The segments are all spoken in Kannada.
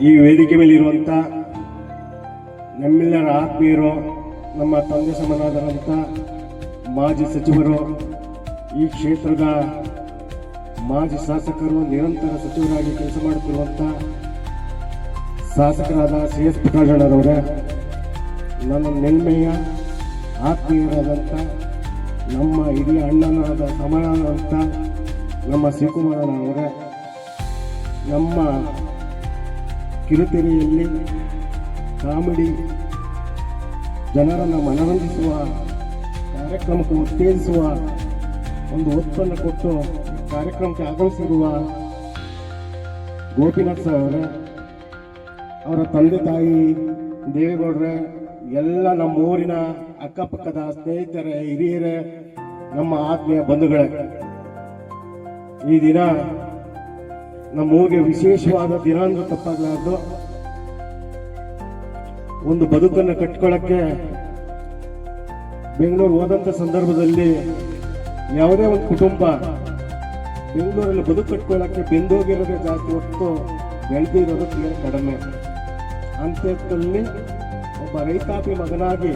ಈ ವೇದಿಕೆ ಮೇಲೆ ಇರುವಂಥ ನಮ್ಮೆಲ್ಲರ ಆತ್ಮೀಯರು, ನಮ್ಮ ತಂದೆ ಸಮನಾದರಂಥ ಮಾಜಿ ಸಚಿವರು, ಈ ಕ್ಷೇತ್ರದ ಮಾಜಿ ಶಾಸಕರು, ನಿರಂತರ ಸಚಿವರಾಗಿ ಕೆಲಸ ಮಾಡುತ್ತಿರುವಂಥ ಶಾಸಕರಾದ ಸಿ ಎಸ್ ಪುಟ್ಟರಾಜಣ್ಣರವರೇ, ನನ್ನ ನೆಲ್ಮೆಯ ಆತ್ಮೀಯರಾದಂಥ ನಮ್ಮ ಹಿರಿಯ ಅಣ್ಣನಾದ ಸಮನಾದಂಥ ನಮ್ಮ ಶಿವಕುಮಾರನವರೇ, ನಮ್ಮ ಕಿರುತೆರೆಯಲ್ಲಿ ಕಾಮಿಡಿ ಜನರನ್ನು ಮನರಂಜಿಸುವ ಕಾರ್ಯಕ್ರಮಕ್ಕೆ ಉತ್ತೇಜಿಸುವ ಒಂದು ಒತ್ತನ್ನು ಕೊಟ್ಟು ಕಾರ್ಯಕ್ರಮಕ್ಕೆ ಆಗಮಿಸಿರುವ ಗೋಪಿನಾಥ್ ಸರ್ ಅವರೇ, ಅವರ ತಂದೆ ತಾಯಿ ದೇವೇಗೌಡರೇ, ಎಲ್ಲ ನಮ್ಮ ಊರಿನ ಅಕ್ಕಪಕ್ಕದ ಸ್ನೇಹಿತರೇ, ಹಿರಿಯರೇ, ನಮ್ಮ ಆತ್ಮೀಯ ಬಂಧುಗಳೇ, ಈ ದಿನ ನಮ್ಮ ಊರಿಗೆ ವಿಶೇಷವಾದ ದಿನ ಅಂದ್ರೆ ತಪ್ಪಾಗಲಾರ್ದು. ಒಂದು ಬದುಕನ್ನು ಕಟ್ಕೊಳ್ಳಕ್ಕೆ ಬೆಂಗಳೂರು ಹೋದಂಥ ಸಂದರ್ಭದಲ್ಲಿ ಯಾವುದೇ ಒಂದು ಕುಟುಂಬ ಬೆಂಗಳೂರಲ್ಲಿ ಬದುಕು ಕಟ್ಕೊಳ್ಳಕ್ಕೆ ಬೆಂದೋಗಿರೋದೇ ಜಾಸ್ತಿ, ಹೊತ್ತು ಬೆಳೆದಿರೋದು ತೀರ ಕಡಿಮೆ. ಅಂಥದ್ದಲ್ಲಿ ಒಬ್ಬ ರೈತಾಪಿ ಮಗನಾಗಿ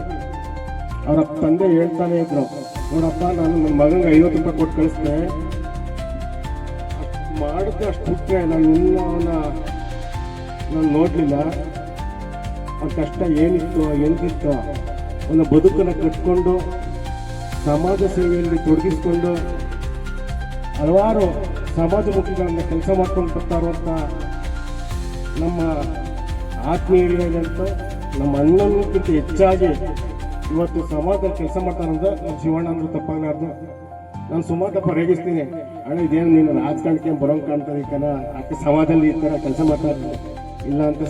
ಅವರ ತಂದೆ ಹೇಳ್ತಾನೆ ಇದ್ರು, ನೋಡಪ್ಪ, ನಾನು ನನ್ನ ಮಗನಿಗೆ 50 ರೂಪಾಯಿ ಕೊಟ್ಟು ಕಳಿಸ್ದೆ, ಮಾಡಿದ್ರೆ ಅಷ್ಟು ಬಿಟ್ಟರೆ ನಾನು ನೋಡಲಿಲ್ಲ. ಅವ್ರ ಕಷ್ಟ ಏನಿತ್ತು ಎಂತಿತ್ತು, ಒಂದು ಬದುಕನ್ನು ಕಟ್ಕೊಂಡು ಸಮಾಜ ಸೇವೆಯಲ್ಲಿ ತೊಡಗಿಸ್ಕೊಂಡು ಹಲವಾರು ಸಮಾಜಮುಖಿಗಳನ್ನ ಕೆಲಸ ಮಾಡ್ಕೊಂಡು ಬರ್ತಾ ಇರುವಂಥ ನಮ್ಮ ಆತ್ಮೀಯರಿಗಂತ ನಮ್ಮ ಅಣ್ಣನಿಗಿಂತ ಹೆಚ್ಚಾಗಿ ಇವತ್ತು ಸಮಾಜದಲ್ಲಿ ಕೆಲಸ ಮಾಡ್ತಾ ಇರೋದು ನಮ್ಮ ಶಿವಣ್ಣ ಅಂದ್ರೆ ತಪ್ಪಾಗಲಾರ್ದು. ನಾನು ಸುಮಾರು ತಪ್ಪ ರೇಗಿಸ್ತೀನಿ, ಅಣ್ಣ ಇದೇನು ನೀನು ರಾಜಕಾರಣಕ್ಕೆ ಬರೋಂಗೆ ಕಾಣ್ತದೆ, ಕಣ ಅಕ್ಕೆ ಸಮಾಜದಲ್ಲಿ ಈ ಥರ ಕೆಲಸ ಮಾಡ್ತಾ ಇರ್ತೀನಿ ಇಲ್ಲ ಅಂತ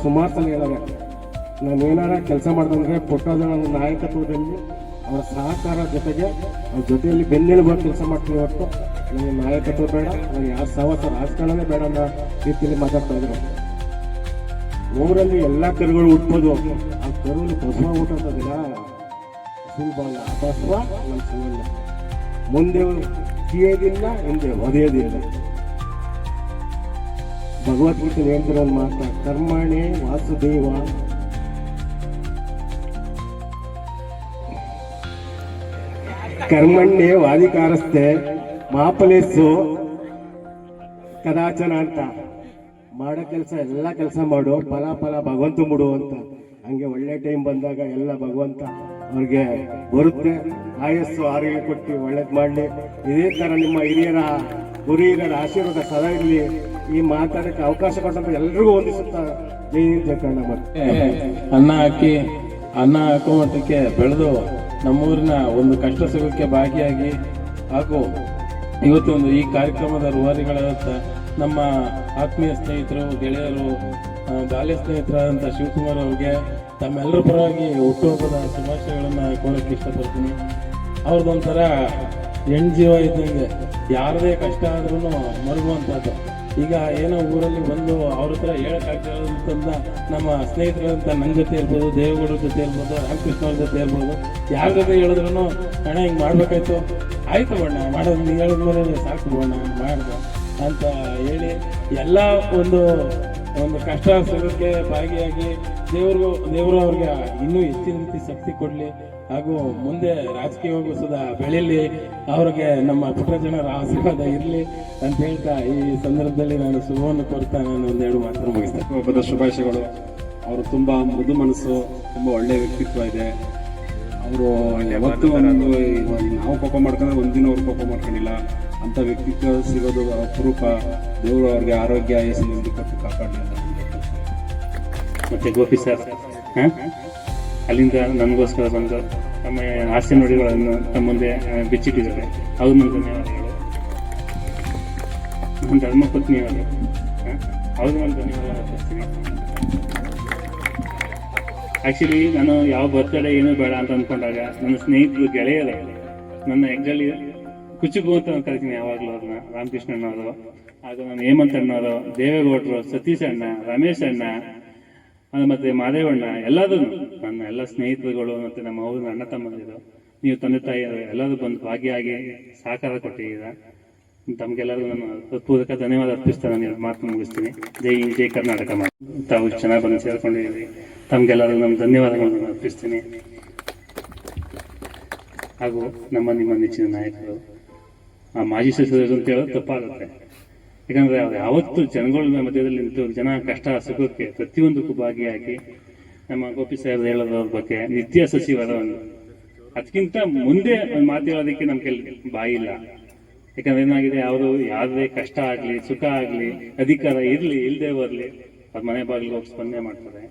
ಸುಮಾರು ಸಲ ಹೇಳೋಣ. ನಾನು ಏನಾರ ಕೆಲಸ ಮಾಡ್ದಂದ್ರೆ ಪುಟ್ಟರಾಜನ ನಾಯಕತ್ವದಲ್ಲಿ ಅವರ ಸಹಕಾರ ಜೊತೆಗೆ ಅವ್ರ ಜೊತೆಯಲ್ಲಿ ಬೆನ್ನೆಲುಬಾಗಿ ಕೆಲಸ ಮಾಡ್ತೀನಿ. ಹೊರತು ನನಗೆ ನಾಯಕತ್ವ ಬೇಡ, ನನಗೆ ಯಾರು ಸಹವಾಸ ರಾಜಕಾರಣನೇ ಬೇಡ ಅನ್ನೋ ರೀತಿಯಲ್ಲಿ ಮಾತಾಡ್ತಾ ಇದ್ರು. ಊರಲ್ಲಿ ಎಲ್ಲ ಕರುಗಳು ಹುಟ್ಬೋದು, ಆ ಕರುಗಳು ಬಸವ ಹುಟ್ಟೋದಿಲ್ಲ, ಸುಲಭ ಅಲ್ಲ. ಬಸವ ನಮ್ಮ ಶಿವಣ್ಣ, ಮುಂದೆ ಕೀಯೋದಿಲ್ಲ, ಹಿಂದೆ ಒದೆಯೋದಿಲ್ಲ. ಭಗವದ್ಗೀತೆ ಹೇಳ್ತಿರೋ ಒಂದು ಮಾತ, ಕರ್ಮಣೆ ವಾಸುದೇವ ಕರ್ಮಣ್ಣೆ ವಾದಿಕಾರಸ್ತೆ ಮಾಪಲೇಸು ಕದಾಚನ ಅಂತ. ಮಾಡೋ ಕೆಲಸ ಎಲ್ಲ ಕೆಲಸ ಮಾಡು, ಫಲ ಭಗವಂತ ಮುಡು ಅಂತ. ಹಂಗೆ ಒಳ್ಳೆ ಟೈಮ್ ಬಂದಾಗ ಎಲ್ಲ ಭಗವಂತ ಅವ್ರಿಗೆ ಬರುತ್ತೆ. ಆಯಸ್ಸು ಆರೋಗ್ಯ ಕೊಟ್ಟು ಒಳ್ಳೇದು ಮಾಡಲಿ. ಇದೇ ಥರ ನಿಮ್ಮ ಹಿರಿಯರ ಗುರಿಯರ ಆಶೀರ್ವಾದ ಸದಾ ಇರಲಿ. ಈ ಮಾತಾಡೋಕ್ಕೆ ಅವಕಾಶ ಕೊಟ್ಟಂತ ಎಲ್ರಿಗೂ ಹೊಂದಿಸುತ್ತಾ ಜೈ ಹಿಂದ್ ಜೈ ಕನ್ನಡ. ಮತ್ತೆ ಅನ್ನ ಹಾಕೋ ಮಟ್ಟಕ್ಕೆ ಬೆಳೆದು ನಮ್ಮೂರಿನ ಒಂದು ಕಷ್ಟ ಸುಖಕ್ಕೆ ಭಾಗಿಯಾಗಿ ಹಾಗೂ ಇವತ್ತೊಂದು ಈ ಕಾರ್ಯಕ್ರಮದ ರೂವಾರಿಗಳಾದ ನಮ್ಮ ಆತ್ಮೀಯ ಸ್ನೇಹಿತರು, ಗೆಳೆಯರು, ಬಾಲ್ಯ ಸ್ನೇಹಿತರಾದಂಥ ಶಿವಕುಮಾರ್ ಅವ್ರಿಗೆ ತಮ್ಮೆಲ್ಲರ ಪರವಾಗಿ ಹುಟ್ಟುಹಬ್ಬದ ಶುಭಾಶಯಗಳನ್ನು ಕೋರಕ್ಕೆ ಇಷ್ಟಪಡ್ತೀನಿ. ಅವ್ರದ್ದೊಂಥರ ಜೀವ ಇದ್ದಂಗೆ, ಯಾರದೇ ಕಷ್ಟ ಆದ್ರೂ ಮರುಗುವಂಥದ್ದು. ಈಗ ಏನೋ ಊರಲ್ಲಿ ಬಂದು ಅವ್ರ ಹತ್ರ ಹೇಳೋಕ್ಕಾಗ್ತಿರೋದಂತ ನಮ್ಮ ಸ್ನೇಹಿತರಂತ ನನ್ನ ಜೊತೆ ಇರ್ಬೋದು, ದೇವೇಗೌಡರ ಜೊತೆ ಇರ್ಬೋದು, ರಾಮಕೃಷ್ಣ ಅವ್ರ ಜೊತೆ ಇರ್ಬೋದು, ಯಾರ ಜೊತೆ ಹೇಳಿದ್ರು ಅಣ್ಣ ಹಿಂಗೆ ಮಾಡ್ಬೇಕಾಯ್ತು, ಆಯ್ತು ಬಣ್ಣ ಮಾಡೋದು ನೀವು ಹೇಳಿದ್ಮೇಲೆ ಸಾಕು ಬಣ್ಣ ಮಾಡ್ದ ಅಂತ ಹೇಳಿ ಎಲ್ಲ ಒಂದು ಕಷ್ಟ ಸುಖಕ್ಕೆ ಭಾಗಿಯಾಗಿ ದೇವರು ಅವ್ರಿಗೆ ಇನ್ನೂ ಹೆಚ್ಚಿನ ರೀತಿ ಶಕ್ತಿ ಕೊಡಲಿ ಹಾಗೂ ಮುಂದೆ ರಾಜಕೀಯವಾಗೂ ಸುಧಾ ಬೆಳೀಲಿ, ಅವ್ರಿಗೆ ನಮ್ಮ ಪುಟ್ಟರಾಜಣ್ಣರ ಆಶೀರ್ವಾದ ಇರಲಿ ಅಂತ ಹೇಳ್ತಾ ಈ ಸಂದರ್ಭದಲ್ಲಿ ನಾನು ಶುಭವನ್ನು ಕೋರ್ತಾ ನಾನು ಒಂದೆರಡು ಮಾತ್ರ ಮುಗಿಸ್ತೇನೆ. ಹಬ್ಬದ ಶುಭಾಶಯಗಳು. ಅವರು ತುಂಬ ಮೃದು ಮನಸ್ಸು, ತುಂಬ ಒಳ್ಳೆಯ ವ್ಯಕ್ತಿತ್ವ ಇದೆ. ಅವರು ಯಾವತ್ತೂ ನಾವು ಕೋಪ ಮಾಡ್ಕೊಂಡ್ರೆ ಒಂದಿನ ಅವ್ರು ಕೋಪ ಮಾಡ್ಕೊಂಡಿಲ್ಲ. ಅಂಥ ವ್ಯಕ್ತಿತ್ವ ಸಿಗೋದು ಅಪರೂಪ. ದೇವರು ಅವ್ರಿಗೆ ಆರೋಗ್ಯ ಆಯಸ್ಸಿನಿಂದ ಕೊಟ್ಟು ಕಾಪಾಡಲಿಲ್ಲ. ಮತ್ತು ಗೋಪಿ ಸರ್ ಅಲ್ಲಿಂದ ನನಗೋಸ್ಕರ ಬಂದು ತಮ್ಮ ಹಾಸ್ಯ ನುಡಿಗಳನ್ನು ತಮ್ಮ ಮುಂದೆ ಬಿಚ್ಚಿಟ್ಟಿದ್ದಾರೆ. ಅವ್ರ ಮುಂದೆ ಧನ್ಯವಾದಗಳು. ನನ್ನ ಧರ್ಮಪತ್ನಿಯವರು ಅವ್ರ ಒಂದು ಧನ್ಯವಾದ ಅರ್ಪಿಸ್ತೀನಿ. ಆ್ಯಕ್ಚುಲಿ ನಾನು ಯಾವ ಬರ್ತಡೇ ಏನೂ ಬೇಡ ಅಂತ ಅಂದ್ಕೊಂಡಾಗ ನನ್ನ ಸ್ನೇಹಿತರು, ಗೆಳೆಯರು, ನನ್ನ ಎಗ್ಜಲ್ಲಿ ಕುಚುಗು ಅಂತ ಕರಿತೀನಿ ಯಾವಾಗಲೂ ಅವ್ರನ್ನ, ರಾಮಕೃಷ್ಣಣ್ಣವರು, ಹಾಗೂ ನಾನು ಹೇಮಂತ್ ಅಣ್ಣವರು, ದೇವೇಗೌಡರು, ಸತೀಶ್ ಅಣ್ಣ, ರಮೇಶ್ ಅಣ್ಣ, ಮತ್ತು ಮಾದೇವಣ್ಣ, ಎಲ್ಲದೂ ನನ್ನ ಎಲ್ಲ ಸ್ನೇಹಿತರುಗಳು ಮತ್ತು ನಮ್ಮ ಊರಿನ ಅಣ್ಣ ತಮ್ಮಂದಿರು, ನೀವು ತಂದೆ ತಾಯಿಯರು ಎಲ್ಲರೂ ಬಂದು ಭಾಗಿಯಾಗಿ ಸಹಕಾರ ಕೊಟ್ಟಿದ್ದೀರ. ತಮಗೆಲ್ಲರಿಗೂ ನಾನು ಹೃತ್ಪೂರ್ವಕ ಧನ್ಯವಾದ ಅರ್ಪಿಸ್ತಾ ನಾನು ಮಾತು ಮುಗಿಸ್ತೀನಿ. ಜೈ ಕರ್ನಾಟಕ. ತಾವು ಚೆನ್ನಾಗಿ ಬಂದು ಸೇರ್ಕೊಂಡಿದ್ದೀವಿ. ತಮಗೆಲ್ಲರಿಗೂ ನಮ್ಮ ಧನ್ಯವಾದಗಳನ್ನು ಅರ್ಪಿಸ್ತೀನಿ. ಹಾಗೂ ನಿಮ್ಮ ನೆಚ್ಚಿನ ನಾಯಕರು ಮಾಜಿ ಸಚಿವರು ಅಂತ ಹೇಳೋದು ತಪ್ಪಾಗುತ್ತೆ. ಯಾಕಂದರೆ ಅವ್ರು ಯಾವತ್ತೂ ಜನಗಳ ಮಧ್ಯದಲ್ಲಿ ನಿಂತು ಜನ ಕಷ್ಟ ಸುಖಕ್ಕೆ ಪ್ರತಿಯೊಂದಕ್ಕೂ ಭಾಗಿಯಾಗಿ ನಮ್ಮ ಗೋಪಿ ಸಾಹೇಬ್ ಹೇಳೋದ್ರ ಬಗ್ಗೆ ನಿತ್ಯ ಸಚಿವರ ಅದಕ್ಕಿಂತ ಮುಂದೆ ಒಂದು ಮಾತು ಹೇಳೋದಕ್ಕೆ ನಮ್ಮ ಕೈಲಿ ಬಾಯಿ ಇಲ್ಲ. ಯಾಕಂದ್ರೆ ಏನಾಗಿದೆ, ಅವರು ಯಾವುದೇ ಕಷ್ಟ ಆಗಲಿ ಸುಖ ಆಗಲಿ ಅಧಿಕಾರ ಇರಲಿ ಇಲ್ಲದೆ ಬರಲಿ ಅವ್ರ ಮನೆ ಬಾಗಿಲಿಗೆ ಹೋಗಿ ಸ್ಪಂದನೆ ಮಾಡ್ತಾರೆ.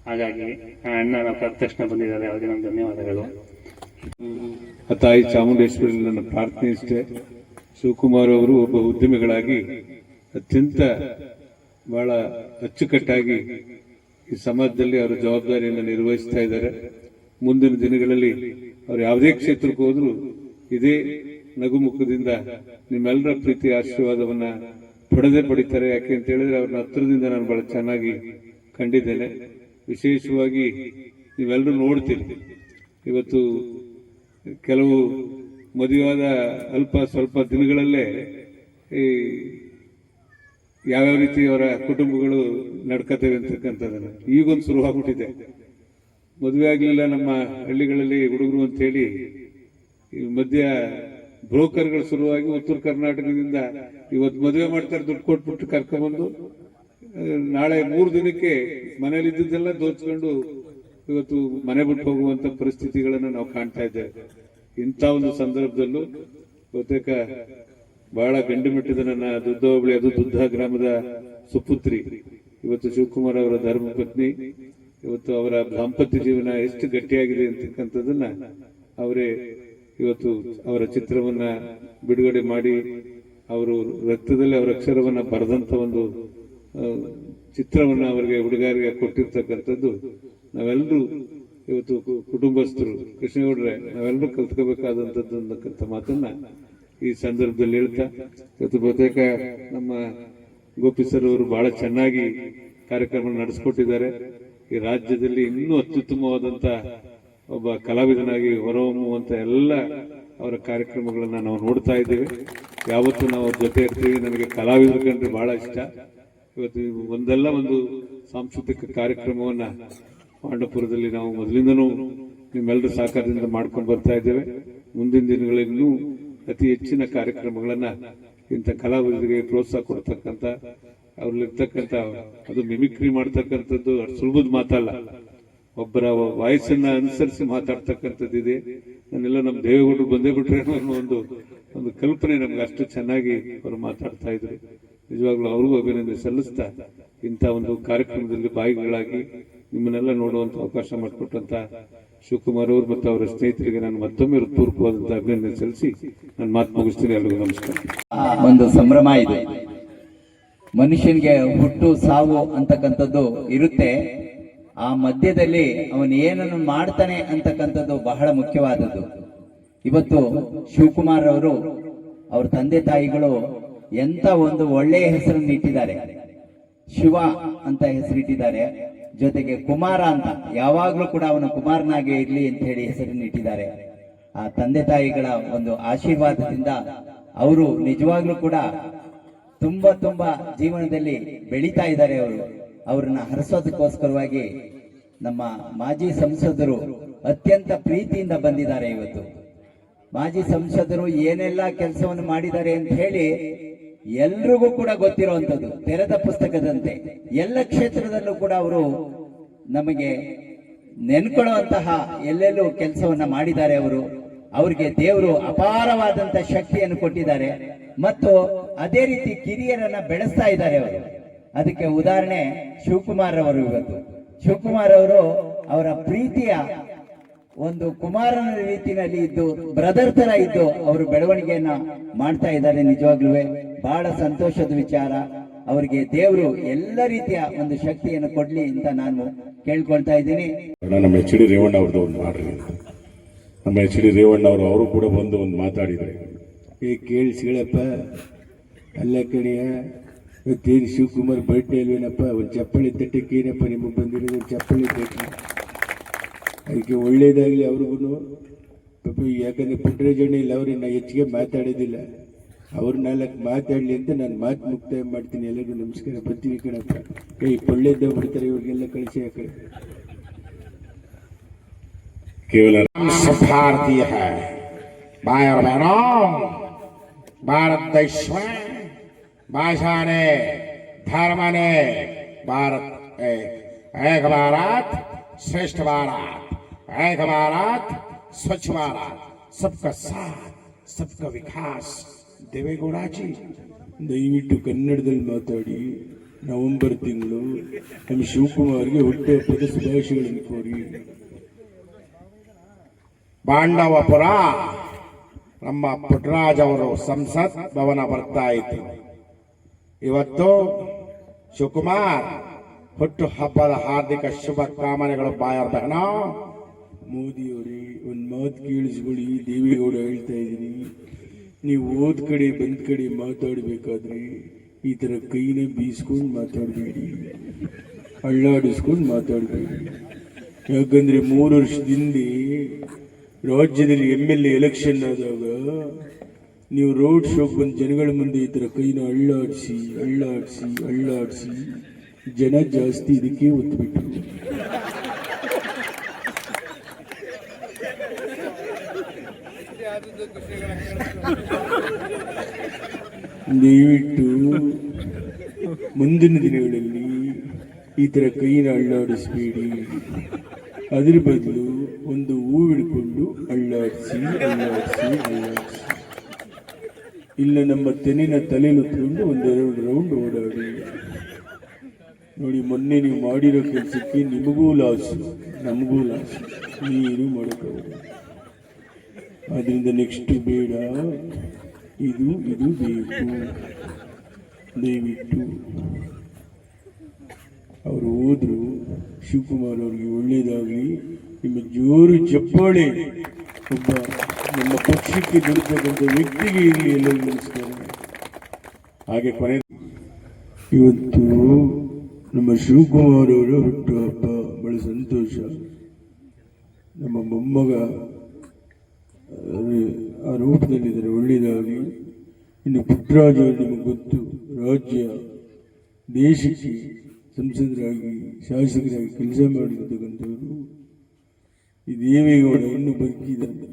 ಹಾಗಾಗಿ ಆ ಅಣ್ಣ ನಾವು ಕರೆದ ತಕ್ಷಣ ಬಂದಿದ್ದಾರೆ, ಅವ್ರಿಗೆ ನಮ್ಮ ಧನ್ಯವಾದಗಳು. ಆ ತಾಯಿ ಚಾಮುಂಡೇಶ್ವರಿ ನನ್ನ ಪ್ರಾರ್ಥನೆ ಇಷ್ಟೇ. ಶಿವಕುಮಾರ್ ಅವರು ಒಬ್ಬ ಉದ್ಯಮಿಗಳಾಗಿ ಅತ್ಯಂತ ಬಹಳ ಅಚ್ಚುಕಟ್ಟಾಗಿ ಈ ಸಮಾಜದಲ್ಲಿ ಅವರ ಜವಾಬ್ದಾರಿಯನ್ನು ನಿರ್ವಹಿಸ್ತಾ ಇದ್ದಾರೆ. ಮುಂದಿನ ದಿನಗಳಲ್ಲಿ ಅವರು ಯಾವುದೇ ಕ್ಷೇತ್ರಕ್ಕೆ ಹೋದ್ರು ಇದೇ ನಗುಮುಖದಿಂದ ನಿಮ್ಮೆಲ್ಲರ ಪ್ರೀತಿ ಆಶೀರ್ವಾದವನ್ನ ಪಡಿತಾರೆ. ಯಾಕೆ ಅಂತ ಹೇಳಿದ್ರೆ ಅವ್ರನ್ನ ಹತ್ರದಿಂದ ನಾನು ಬಹಳ ಚೆನ್ನಾಗಿ ಕಂಡಿದ್ದೇನೆ. ವಿಶೇಷವಾಗಿ ನೀವೆಲ್ಲರೂ ನೋಡ್ತೀರಿ, ಇವತ್ತು ಕೆಲವು ಮದುವೆಯಾದ ಸ್ವಲ್ಪ ದಿನಗಳಲ್ಲೇ ಈ ಯಾವ್ಯಾವ ರೀತಿ ಅವರ ಕುಟುಂಬಗಳು ನಡ್ಕತೇವೆ ಅಂತಕ್ಕಂಥದ್ದನ್ನು ಈಗೊಂದು ಶುರುವಾಗ್ಬಿಟ್ಟಿದೆ. ಮದುವೆ ಆಗಲಿಲ್ಲ ನಮ್ಮ ಹಳ್ಳಿಗಳಲ್ಲಿ ಹುಡುಗರು ಅಂತ ಹೇಳಿ ಈ ಮಧ್ಯ ಬ್ರೋಕರ್ಗಳು ಶುರುವಾಗಿ ಉತ್ತರ ಕರ್ನಾಟಕದಿಂದ ಇವತ್ತು ಮದುವೆ ಮಾಡ್ತಾರೆ, ದುಡ್ಡು ಕೊಟ್ಬಿಟ್ಟು ಕರ್ಕೊಂಡ್ಬಂದು ನಾಳೆ 3 ದಿನಕ್ಕೆ ಮನೇಲಿ ಇದ್ದಿದ್ದೆಲ್ಲ ದೋಚ್ಕೊಂಡು ಇವತ್ತು ಮನೆ ಬಿಟ್ಟು ಹೋಗುವಂತ ಪರಿಸ್ಥಿತಿಗಳನ್ನು ನಾವು ಕಾಣ್ತಾ ಇದ್ದೇವೆ. ಇಂಥ ಒಂದು ಸಂದರ್ಭದಲ್ಲೂ ಬಹುತೇಕ ಬಹಳ ಗಂಡುಮೆಟ್ಟಿದ ನನ್ನ ದುದ್ದ ಹೋಬಳಿ, ಅದು ದುದ್ದ ಗ್ರಾಮದ ಸುಪುತ್ರಿ, ಇವತ್ತು ಶಿವಕುಮಾರ್ ಅವರ ಧರ್ಮ ಪತ್ನಿ. ಇವತ್ತು ಅವರ ದಾಂಪತ್ಯ ಜೀವನ ಎಷ್ಟು ಗಟ್ಟಿಯಾಗಿದೆ ಅಂತಕ್ಕಂಥದ್ದನ್ನ ಅವರೇ ಇವತ್ತು ಅವರ ಚಿತ್ರವನ್ನ ಬಿಡುಗಡೆ ಮಾಡಿ ಅವರು ರಕ್ತದಲ್ಲಿ ಅವರ ಅಕ್ಷರವನ್ನ ಬರೆದಂತ ಒಂದು ಚಿತ್ರವನ್ನ ಅವರಿಗೆ ಹುಡುಗಾರಿಗೆ ಕೊಟ್ಟಿರ್ತಕ್ಕಂಥದ್ದು ನಾವೆಲ್ಲರೂ ಇವತ್ತು ಕುಟುಂಬಸ್ಥರು ಕೃಷ್ಣಗೌಡ್ರೆ ನಾವೆಲ್ಲರೂ ಕಲ್ತ್ಕೋಬೇಕಾದಂಥದ್ದು ಅನ್ನಕ್ಕಂಥ ಮಾತನ್ನ ಈ ಸಂದರ್ಭದಲ್ಲಿ ಹೇಳ್ತಾ, ಇವತ್ತು ಬಹುತೇಕ ನಮ್ಮ ಗೋಪಿ ಸರ್ ಅವರು ಬಹಳ ಚೆನ್ನಾಗಿ ಕಾರ್ಯಕ್ರಮ ನಡೆಸಿಕೊಟ್ಟಿದ್ದಾರೆ. ಈ ರಾಜ್ಯದಲ್ಲಿ ಇನ್ನೂ ಅತ್ಯುತ್ತಮವಾದಂತ ಒಬ್ಬ ಕಲಾವಿದನಾಗಿ ಹೊರಹೊಮ್ಮುವಂತ ಎಲ್ಲ ಅವರ ಕಾರ್ಯಕ್ರಮಗಳನ್ನ ನಾವು ನೋಡ್ತಾ ಇದ್ದೇವೆ. ಯಾವತ್ತೂ ನಾವು ಅವ್ರ ಜೊತೆ ಇರ್ತೀವಿ. ನನಗೆ ಕಲಾವಿದರು ಕಂಡ್ರೆ ಬಹಳ ಇಷ್ಟ. ಇವತ್ತು ಒಂದಲ್ಲ ಒಂದು ಸಾಂಸ್ಕೃತಿಕ ಕಾರ್ಯಕ್ರಮವನ್ನ ಪಾಂಡವಪುರದಲ್ಲಿ ನಾವು ಮೊದಲಿಂದನೂ ನಿಮ್ಮೆಲ್ಲರ ಸಹಕಾರದಿಂದ ಮಾಡ್ಕೊಂಡು ಬರ್ತಾ ಇದ್ದೇವೆ. ಮುಂದಿನ ದಿನಗಳಿನ್ನೂ ಅತಿ ಹೆಚ್ಚಿನ ಕಾರ್ಯಕ್ರಮಗಳನ್ನ ಇಂಥ ಕಲಾವಿದರಿಗೆ ಪ್ರೋತ್ಸಾಹ ಕೊಡ್ತಕ್ಕಂಥ, ಅವ್ರಲ್ಲಿರ್ತಕ್ಕಂಥ ಅದು ಮಿಮಿಕ್ರಿ ಮಾಡ್ತಕ್ಕಂಥದ್ದು ಅಷ್ಟು ಸುಲಭದ ಮಾತಲ್ಲ. ಒಬ್ಬರ ವಾಯ್ಸನ್ನ ಅನುಸರಿಸಿ ಮಾತಾಡ್ತಕ್ಕಂಥದ್ದಿದೆ. ನಾನೆಲ್ಲ ನಮ್ಮ ದೇವೇಗೌಡರು ಬಂದೇ ಬಿಟ್ರೆ ಅನ್ನೋ ಒಂದು ಕಲ್ಪನೆ ನಮ್ಗೆ ಅಷ್ಟು ಚೆನ್ನಾಗಿ ಅವರು ಮಾತಾಡ್ತಾ ಇದ್ರು. ನಿಜವಾಗ್ಲೂ ಅವ್ರಿಗೂ ಅಭಿನಂದನೆ ಸಲ್ಲಿಸ್ತಾ ಇಂಥ ಒಂದು ಕಾರ್ಯಕ್ರಮದಲ್ಲಿ ಭಾಗಿಗಳಾಗಿ ನಿಮ್ಮನ್ನೆಲ್ಲ ನೋಡುವಂತ ಅವಕಾಶ ಮಾಡಿಕೊಟ್ಟಂತ ಶಿವಕುಮಾರ್ ಅವರು ಮತ್ತು ಅವರ ಸ್ನೇಹಿತರಿಗೆ ನಾನು ಮತ್ತೊಮ್ಮೆ ಹೃತ್ಪೂರ್ವಕವಾದಂತ ಅಭಿನಂದನೆ ಸಲ್ಲಿಸಿ ನಾನು ಮಾತು ಮುಗಿಸ್ತೀನಿ. ಎಲ್ರಿಗೂ ನಮಸ್ಕಾರ. ಒಂದು ಸಂಭ್ರಮ ಇದೆ. ಮನುಷ್ಯನಿಗೆ ಹುಟ್ಟು ಸಾವು ಅಂತಕ್ಕಂಥದ್ದು ಇರುತ್ತೆ. ಆ ಮಧ್ಯದಲ್ಲಿ ಅವನು ಏನನ್ನು ಮಾಡ್ತಾನೆ ಅಂತಕ್ಕಂಥದ್ದು ಬಹಳ ಮುಖ್ಯವಾದದ್ದು. ಇವತ್ತು ಶಿವಕುಮಾರ್ ಅವರು ಅವ್ರ ತಂದೆ ತಾಯಿಗಳು ಎಂತ ಒಂದು ಒಳ್ಳೆಯ ಹೆಸರನ್ನು ಇಟ್ಟಿದ್ದಾರೆ. ಶಿವ ಅಂತ ಹೆಸರಿಟ್ಟಿದ್ದಾರೆ, ಜೊತೆಗೆ ಕುಮಾರ ಅಂತ, ಯಾವಾಗ್ಲೂ ಕೂಡ ಅವನು ಕುಮಾರನಾಗೆ ಇರ್ಲಿ ಅಂತ ಹೇಳಿ ಹೆಸರನ್ನು ಇಟ್ಟಿದ್ದಾರೆ. ಆ ತಂದೆ ತಾಯಿಗಳ ಒಂದು ಆಶೀರ್ವಾದದಿಂದ ಅವರು ನಿಜವಾಗ್ಲೂ ಕೂಡ ತುಂಬಾ ಜೀವನದಲ್ಲಿ ಬೆಳೀತಾ ಇದ್ದಾರೆ. ಅವ್ರನ್ನ ಹರಿಸೋದಕ್ಕೋಸ್ಕರವಾಗಿ ನಮ್ಮ ಮಾಜಿ ಸಂಸದರು ಅತ್ಯಂತ ಪ್ರೀತಿಯಿಂದ ಬಂದಿದ್ದಾರೆ. ಇವತ್ತು ಮಾಜಿ ಸಂಸದರು ಏನೆಲ್ಲ ಕೆಲಸವನ್ನು ಮಾಡಿದ್ದಾರೆ ಅಂತ ಹೇಳಿ ಎಲ್ರಿಗೂ ಕೂಡ ಗೊತ್ತಿರುವಂತದ್ದು, ತೆರೆದ ಪುಸ್ತಕದಂತೆ. ಎಲ್ಲ ಕ್ಷೇತ್ರದಲ್ಲೂ ಕೂಡ ಅವರು ನಮಗೆ ನೆನ್ಕೊಳ್ಳುವಂತಹ ಎಲ್ಲೆಲ್ಲೂ ಕೆಲಸವನ್ನ ಮಾಡಿದ್ದಾರೆ. ಅವ್ರಿಗೆ ದೇವರು ಅಪಾರವಾದಂತ ಶಕ್ತಿಯನ್ನು ಕೊಟ್ಟಿದ್ದಾರೆ ಮತ್ತು ಅದೇ ರೀತಿ ಕಿರಿಯರನ್ನ ಬೆಳೆಸ್ತಾ ಇದ್ದಾರೆ ಅವರು. ಅದಕ್ಕೆ ಉದಾಹರಣೆ ಶಿವಕುಮಾರ್ ಅವರು. ಇವತ್ತು ಶಿವಕುಮಾರ್ ಅವರು ಅವರ ಪ್ರೀತಿಯ ಒಂದು ಕುಮಾರನ ರೀತಿಯಲ್ಲಿ ಇದ್ದು, ಬ್ರದರ್ ತರ ಇದ್ದು ಅವರು ಬೆಳವಣಿಗೆಯನ್ನ ಮಾಡ್ತಾ ಇದ್ದಾರೆ. ನಿಜವಾಗ್ಲೂ ಬಹಳ ಸಂತೋಷದ ವಿಚಾರ. ಅವರಿಗೆ ದೇವರು ಎಲ್ಲ ರೀತಿಯ ಒಂದು ಶಕ್ತಿಯನ್ನು ಕೊಡ್ಲಿ ಅಂತ ನಾನು ಕೇಳ್ಕೊಳ್ತಾ ಇದ್ದೀನಿ. ನಮ್ಮ ಎಚ್ ಡಿ ರೇವಣ್ಣ ಅವ್ರದ್ದು ಒಂದು ಮಾಡ್ರಿ, ನಮ್ಮ ಎಚ್ ಡಿ ರೇವಣ್ಣ ಅವರು ಕೂಡ ಬಂದು ಒಂದು ಮಾತಾಡಿದ್ದಾರೆ. ಕೇಳಿಸ್ಗಳಪ್ಪ, ಅಲ್ಲ ಕಡೆಯ ಇವತ್ತೇನು ಶಿವಕುಮಾರ್ ಬರ್ಡೇ ಅಲ್ವೇನಪ್ಪ, ಒಂದು ಚಪ್ಪಲಿ ತಟ್ಟಕ್ಕೆ ಏನಪ್ಪ ನಿಮಗೆ ಬಂದಿರೋದು, ಒಂದು ಚಪ್ಪಲಿ ತಟ್ಟೆ. ಅದಕ್ಕೆ ಒಳ್ಳೇದಾಗಲಿ ಅವ್ರಿಗೂ ಪಾಪ. ಯಾಕಂದರೆ ಪುಟ್ಟರಾಜಣ್ಣ ಇಲ್ಲ, ಅವ್ರನ್ನ ಹೆಚ್ಚಿಗೆ ಮಾತಾಡೋದಿಲ್ಲ. ಅವ್ರು 4 ಮಾತಾಡಲಿ ಅಂತ ನಾನು ಮಾತು ಮುಕ್ತಾಯ ಮಾಡ್ತೀನಿ. ಎಲ್ಲರಿಗೂ ನಮಸ್ಕಾರ. ಬರ್ತೀವಿ ಕಣಪ್ಪ. ಪೊಳ್ಳೆದ್ದ ಬಿಡ್ತಾರೆ ಇವ್ರಿಗೆಲ್ಲ ಕಳಿಸಿ ಆ ಕಡೆ. ಕೇವಲ भारतीय है भाई और बहनों, भारत देश में भाषा ने, धर्म ने, भारत एक भारत श्रेष्ठ भारत, एक भारत स्वच्छ भारत, सबका साथ, सबका विकास. देवेगौड़ा जी ದಯವಿಟ್ಟು ಕನ್ನಡದಲ್ಲಿ ಮಾತಾಡಿ. ನವೆಂಬರ್ ತಿಂಗಳು ನಮ್ಮ ಶಿವಕುಮಾರ್ಗೆ ಹುಟ್ಟುಹಬ್ಬದ ಶುಭಾಶಯಗಳನ್ನು ಕೋರಿ. ಪಾಂಡವಪುರ ನಮ್ಮ ಪುಟ್ಟರಾಜ್ ಅವರು ಸಂಸತ್ ಭವನ ಬರ್ತಾ ಇತ್ತು. ಇವತ್ತು ಶಿವಕುಮಾರ್ ಹುಟ್ಟು ಹಬ್ಬದ ಹಾರ್ದಿಕ ಶುಭ ಕಾಮನೆಗಳು. ಬಾಯರ್ ಬಹನ ಮೋದಿಯವರೇ, ಒಂದು ಮಾತು ಕೇಳಿಸ್ಕೊಳ್ಳಿ. ದೇವೇಗೌಡ ಹೇಳ್ತಾ ಇದ್ದೀನಿ, ನೀವು ಓದ್ ಕಡೆ ಬಂದ ಕಡೆ ಮಾತಾಡಬೇಕಾದ್ರೆ ಈ ಥರ ಕೈನ ಬೀಸ್ಕೊಂಡು ಮಾತಾಡಬೇಡಿ, ಅಳ್ಳಾಡಿಸ್ಕೊಂಡು ಮಾತಾಡಬೇಡಿ. ಯಾಕಂದ್ರೆ 3 ವರ್ಷದಿಂದ ರಾಜ್ಯದಲ್ಲಿ MLA ಎಲೆಕ್ಷನ್ ಆದಾಗ ನೀವು ರೋಡ್ ಶೋಕ್ ಬಂದು ಜನಗಳ ಮುಂದೆ ಈ ಥರ ಕೈನ ಅಳ್ಳಾಡಿಸಿ ಅಳ್ಳಾಡಿಸಿ ಅಳ್ಳಾಡಿಸಿ ಜನ ಜಾಸ್ತಿ ಇದಕ್ಕೆ ಒತ್ತುಬಿಟ್ರು. ದಯವಿಟ್ಟು ಮುಂದಿನ ದಿನಗಳಲ್ಲಿ ಈ ಥರ ಕೈನ ಅಳ್ಳಾಡಿಸಬೇಡಿ. ಅದ್ರ ಬದಲು ಒಂದು ಹೂ ಹಿಡ್ಕೊಂಡು ಅಳ್ಳಾಡಿಸಿ ಅಳ್ಳಾಡಿಸಿ ಅಳ್ಳಾಡಿಸಿ. ಇಲ್ಲ ನಮ್ಮ ತೆನಿನ ತಲೆಯಲ್ಲಿ ಹೊತ್ಕೊಂಡು 1-2 ರೌಂಡ್ ಓಡಾಡಿ ನೋಡಿ. ಮೊನ್ನೆ ನೀವು ಮಾಡಿರೋ ಕೆಲಸಕ್ಕೆ ನಿಮಗೂ ಲಾಸು, ನಮಗೂ ಲಾಸು. ನೀರು ಮಾಡೋಕ್ಕಾಗಲ್ಲ. ಅದರಿಂದ ನೆಕ್ಸ್ಟ್ ಬೇಡ. ಇದು ಬೇಕು. ದಯವಿಟ್ಟು ಅವರು ಹೋದ್ರು. ಶಿವಕುಮಾರ್ ಅವ್ರಿಗೆ ಒಳ್ಳೇದಾಗಲಿ. ನಿಮ್ಮ ಜೋರು ಚಪ್ಪಾಳೆ ಒಬ್ಬ ನಮ್ಮ ಪಕ್ಷಕ್ಕೆ ದುಡಿತಕ್ಕಂಥ ವ್ಯಕ್ತಿಗೆ ಇರಲಿ. ಎಲ್ಲರಿಗೂ ನಮಸ್ಕಾರ. ಹಾಗೆ ಕೊನೆ ಇವತ್ತು ನಮ್ಮ ಶಿವಕುಮಾರ್ ಅವರ ಹುಟ್ಟುಹಬ್ಬ. ಬಹಳ ಸಂತೋಷ. ನಮ್ಮ ಮೊಮ್ಮಗ ಆ ರೂಪದಲ್ಲಿದ್ದಾರೆ. ಒಳ್ಳೆಯದಾಗಲಿ. ಇನ್ನು ಪುಟ್ಟರಾಜ್ ಅವರು ನಿಮಗೆ ಗೊತ್ತು, ರಾಜ್ಯ ದೇಶಕ್ಕೆ ಸಂಸದರಾಗಿ ಶಾಸಕರಾಗಿ ಕೆಲಸ ಮಾಡಿರ್ತಕ್ಕಂಥವರು. ಈ ದೇವೇಗೌಡ ಇನ್ನೂ ಬದುಕಿದ್ದಾರೆ.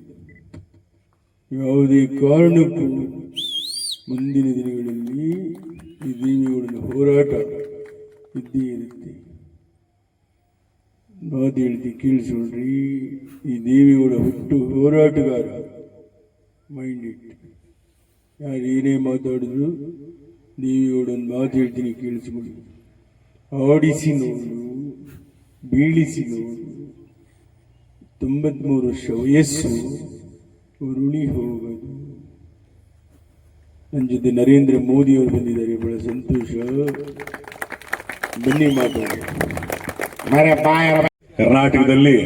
ಯಾವುದೇ ಕಾರಣಕ್ಕೂ ಮುಂದಿನ ದಿನಗಳಲ್ಲಿ ಈ ದೇವೇಗೌಡನ ಹೋರಾಟ ಇದ್ದೇ ಇರುತ್ತೆ. ಮಾತು ಹೇಳ್ತಿ ಕೇಳಿಸ್ಕೊಳ್ರಿ. ಈ ದೇವೇಗೌಡ ಹುಟ್ಟು ಹೋರಾಟಗಾರ. Mind it. ಯಾರು ಏನೇ ಮಾತಾಡಿದ್ರು ದೇವೇಗೌಡನ ಮಾತು ಹೇಳ್ತೀನಿ ಕೇಳಿಸ್ಕೊಳ್ಳಿ. ಆಡಿಸಿ ನೋಡು, ಬೀಳಿಸಿ ನೋಡು. 93 ವರ್ಷ ವಯಸ್ಸು, ಉರುಳಿ ಹೋಗೋದು. ನನ್ನ ಜೊತೆ ನರೇಂದ್ರ ಮೋದಿ ಅವರು ಬಂದಿದ್ದಾರೆ. ಬಹಳ ಸಂತೋಷ. ಬನ್ನಿ ಮಾತಾಡಿ. मेरे बायर ಕರ್ನಾಟಕದಲ್ಲಿ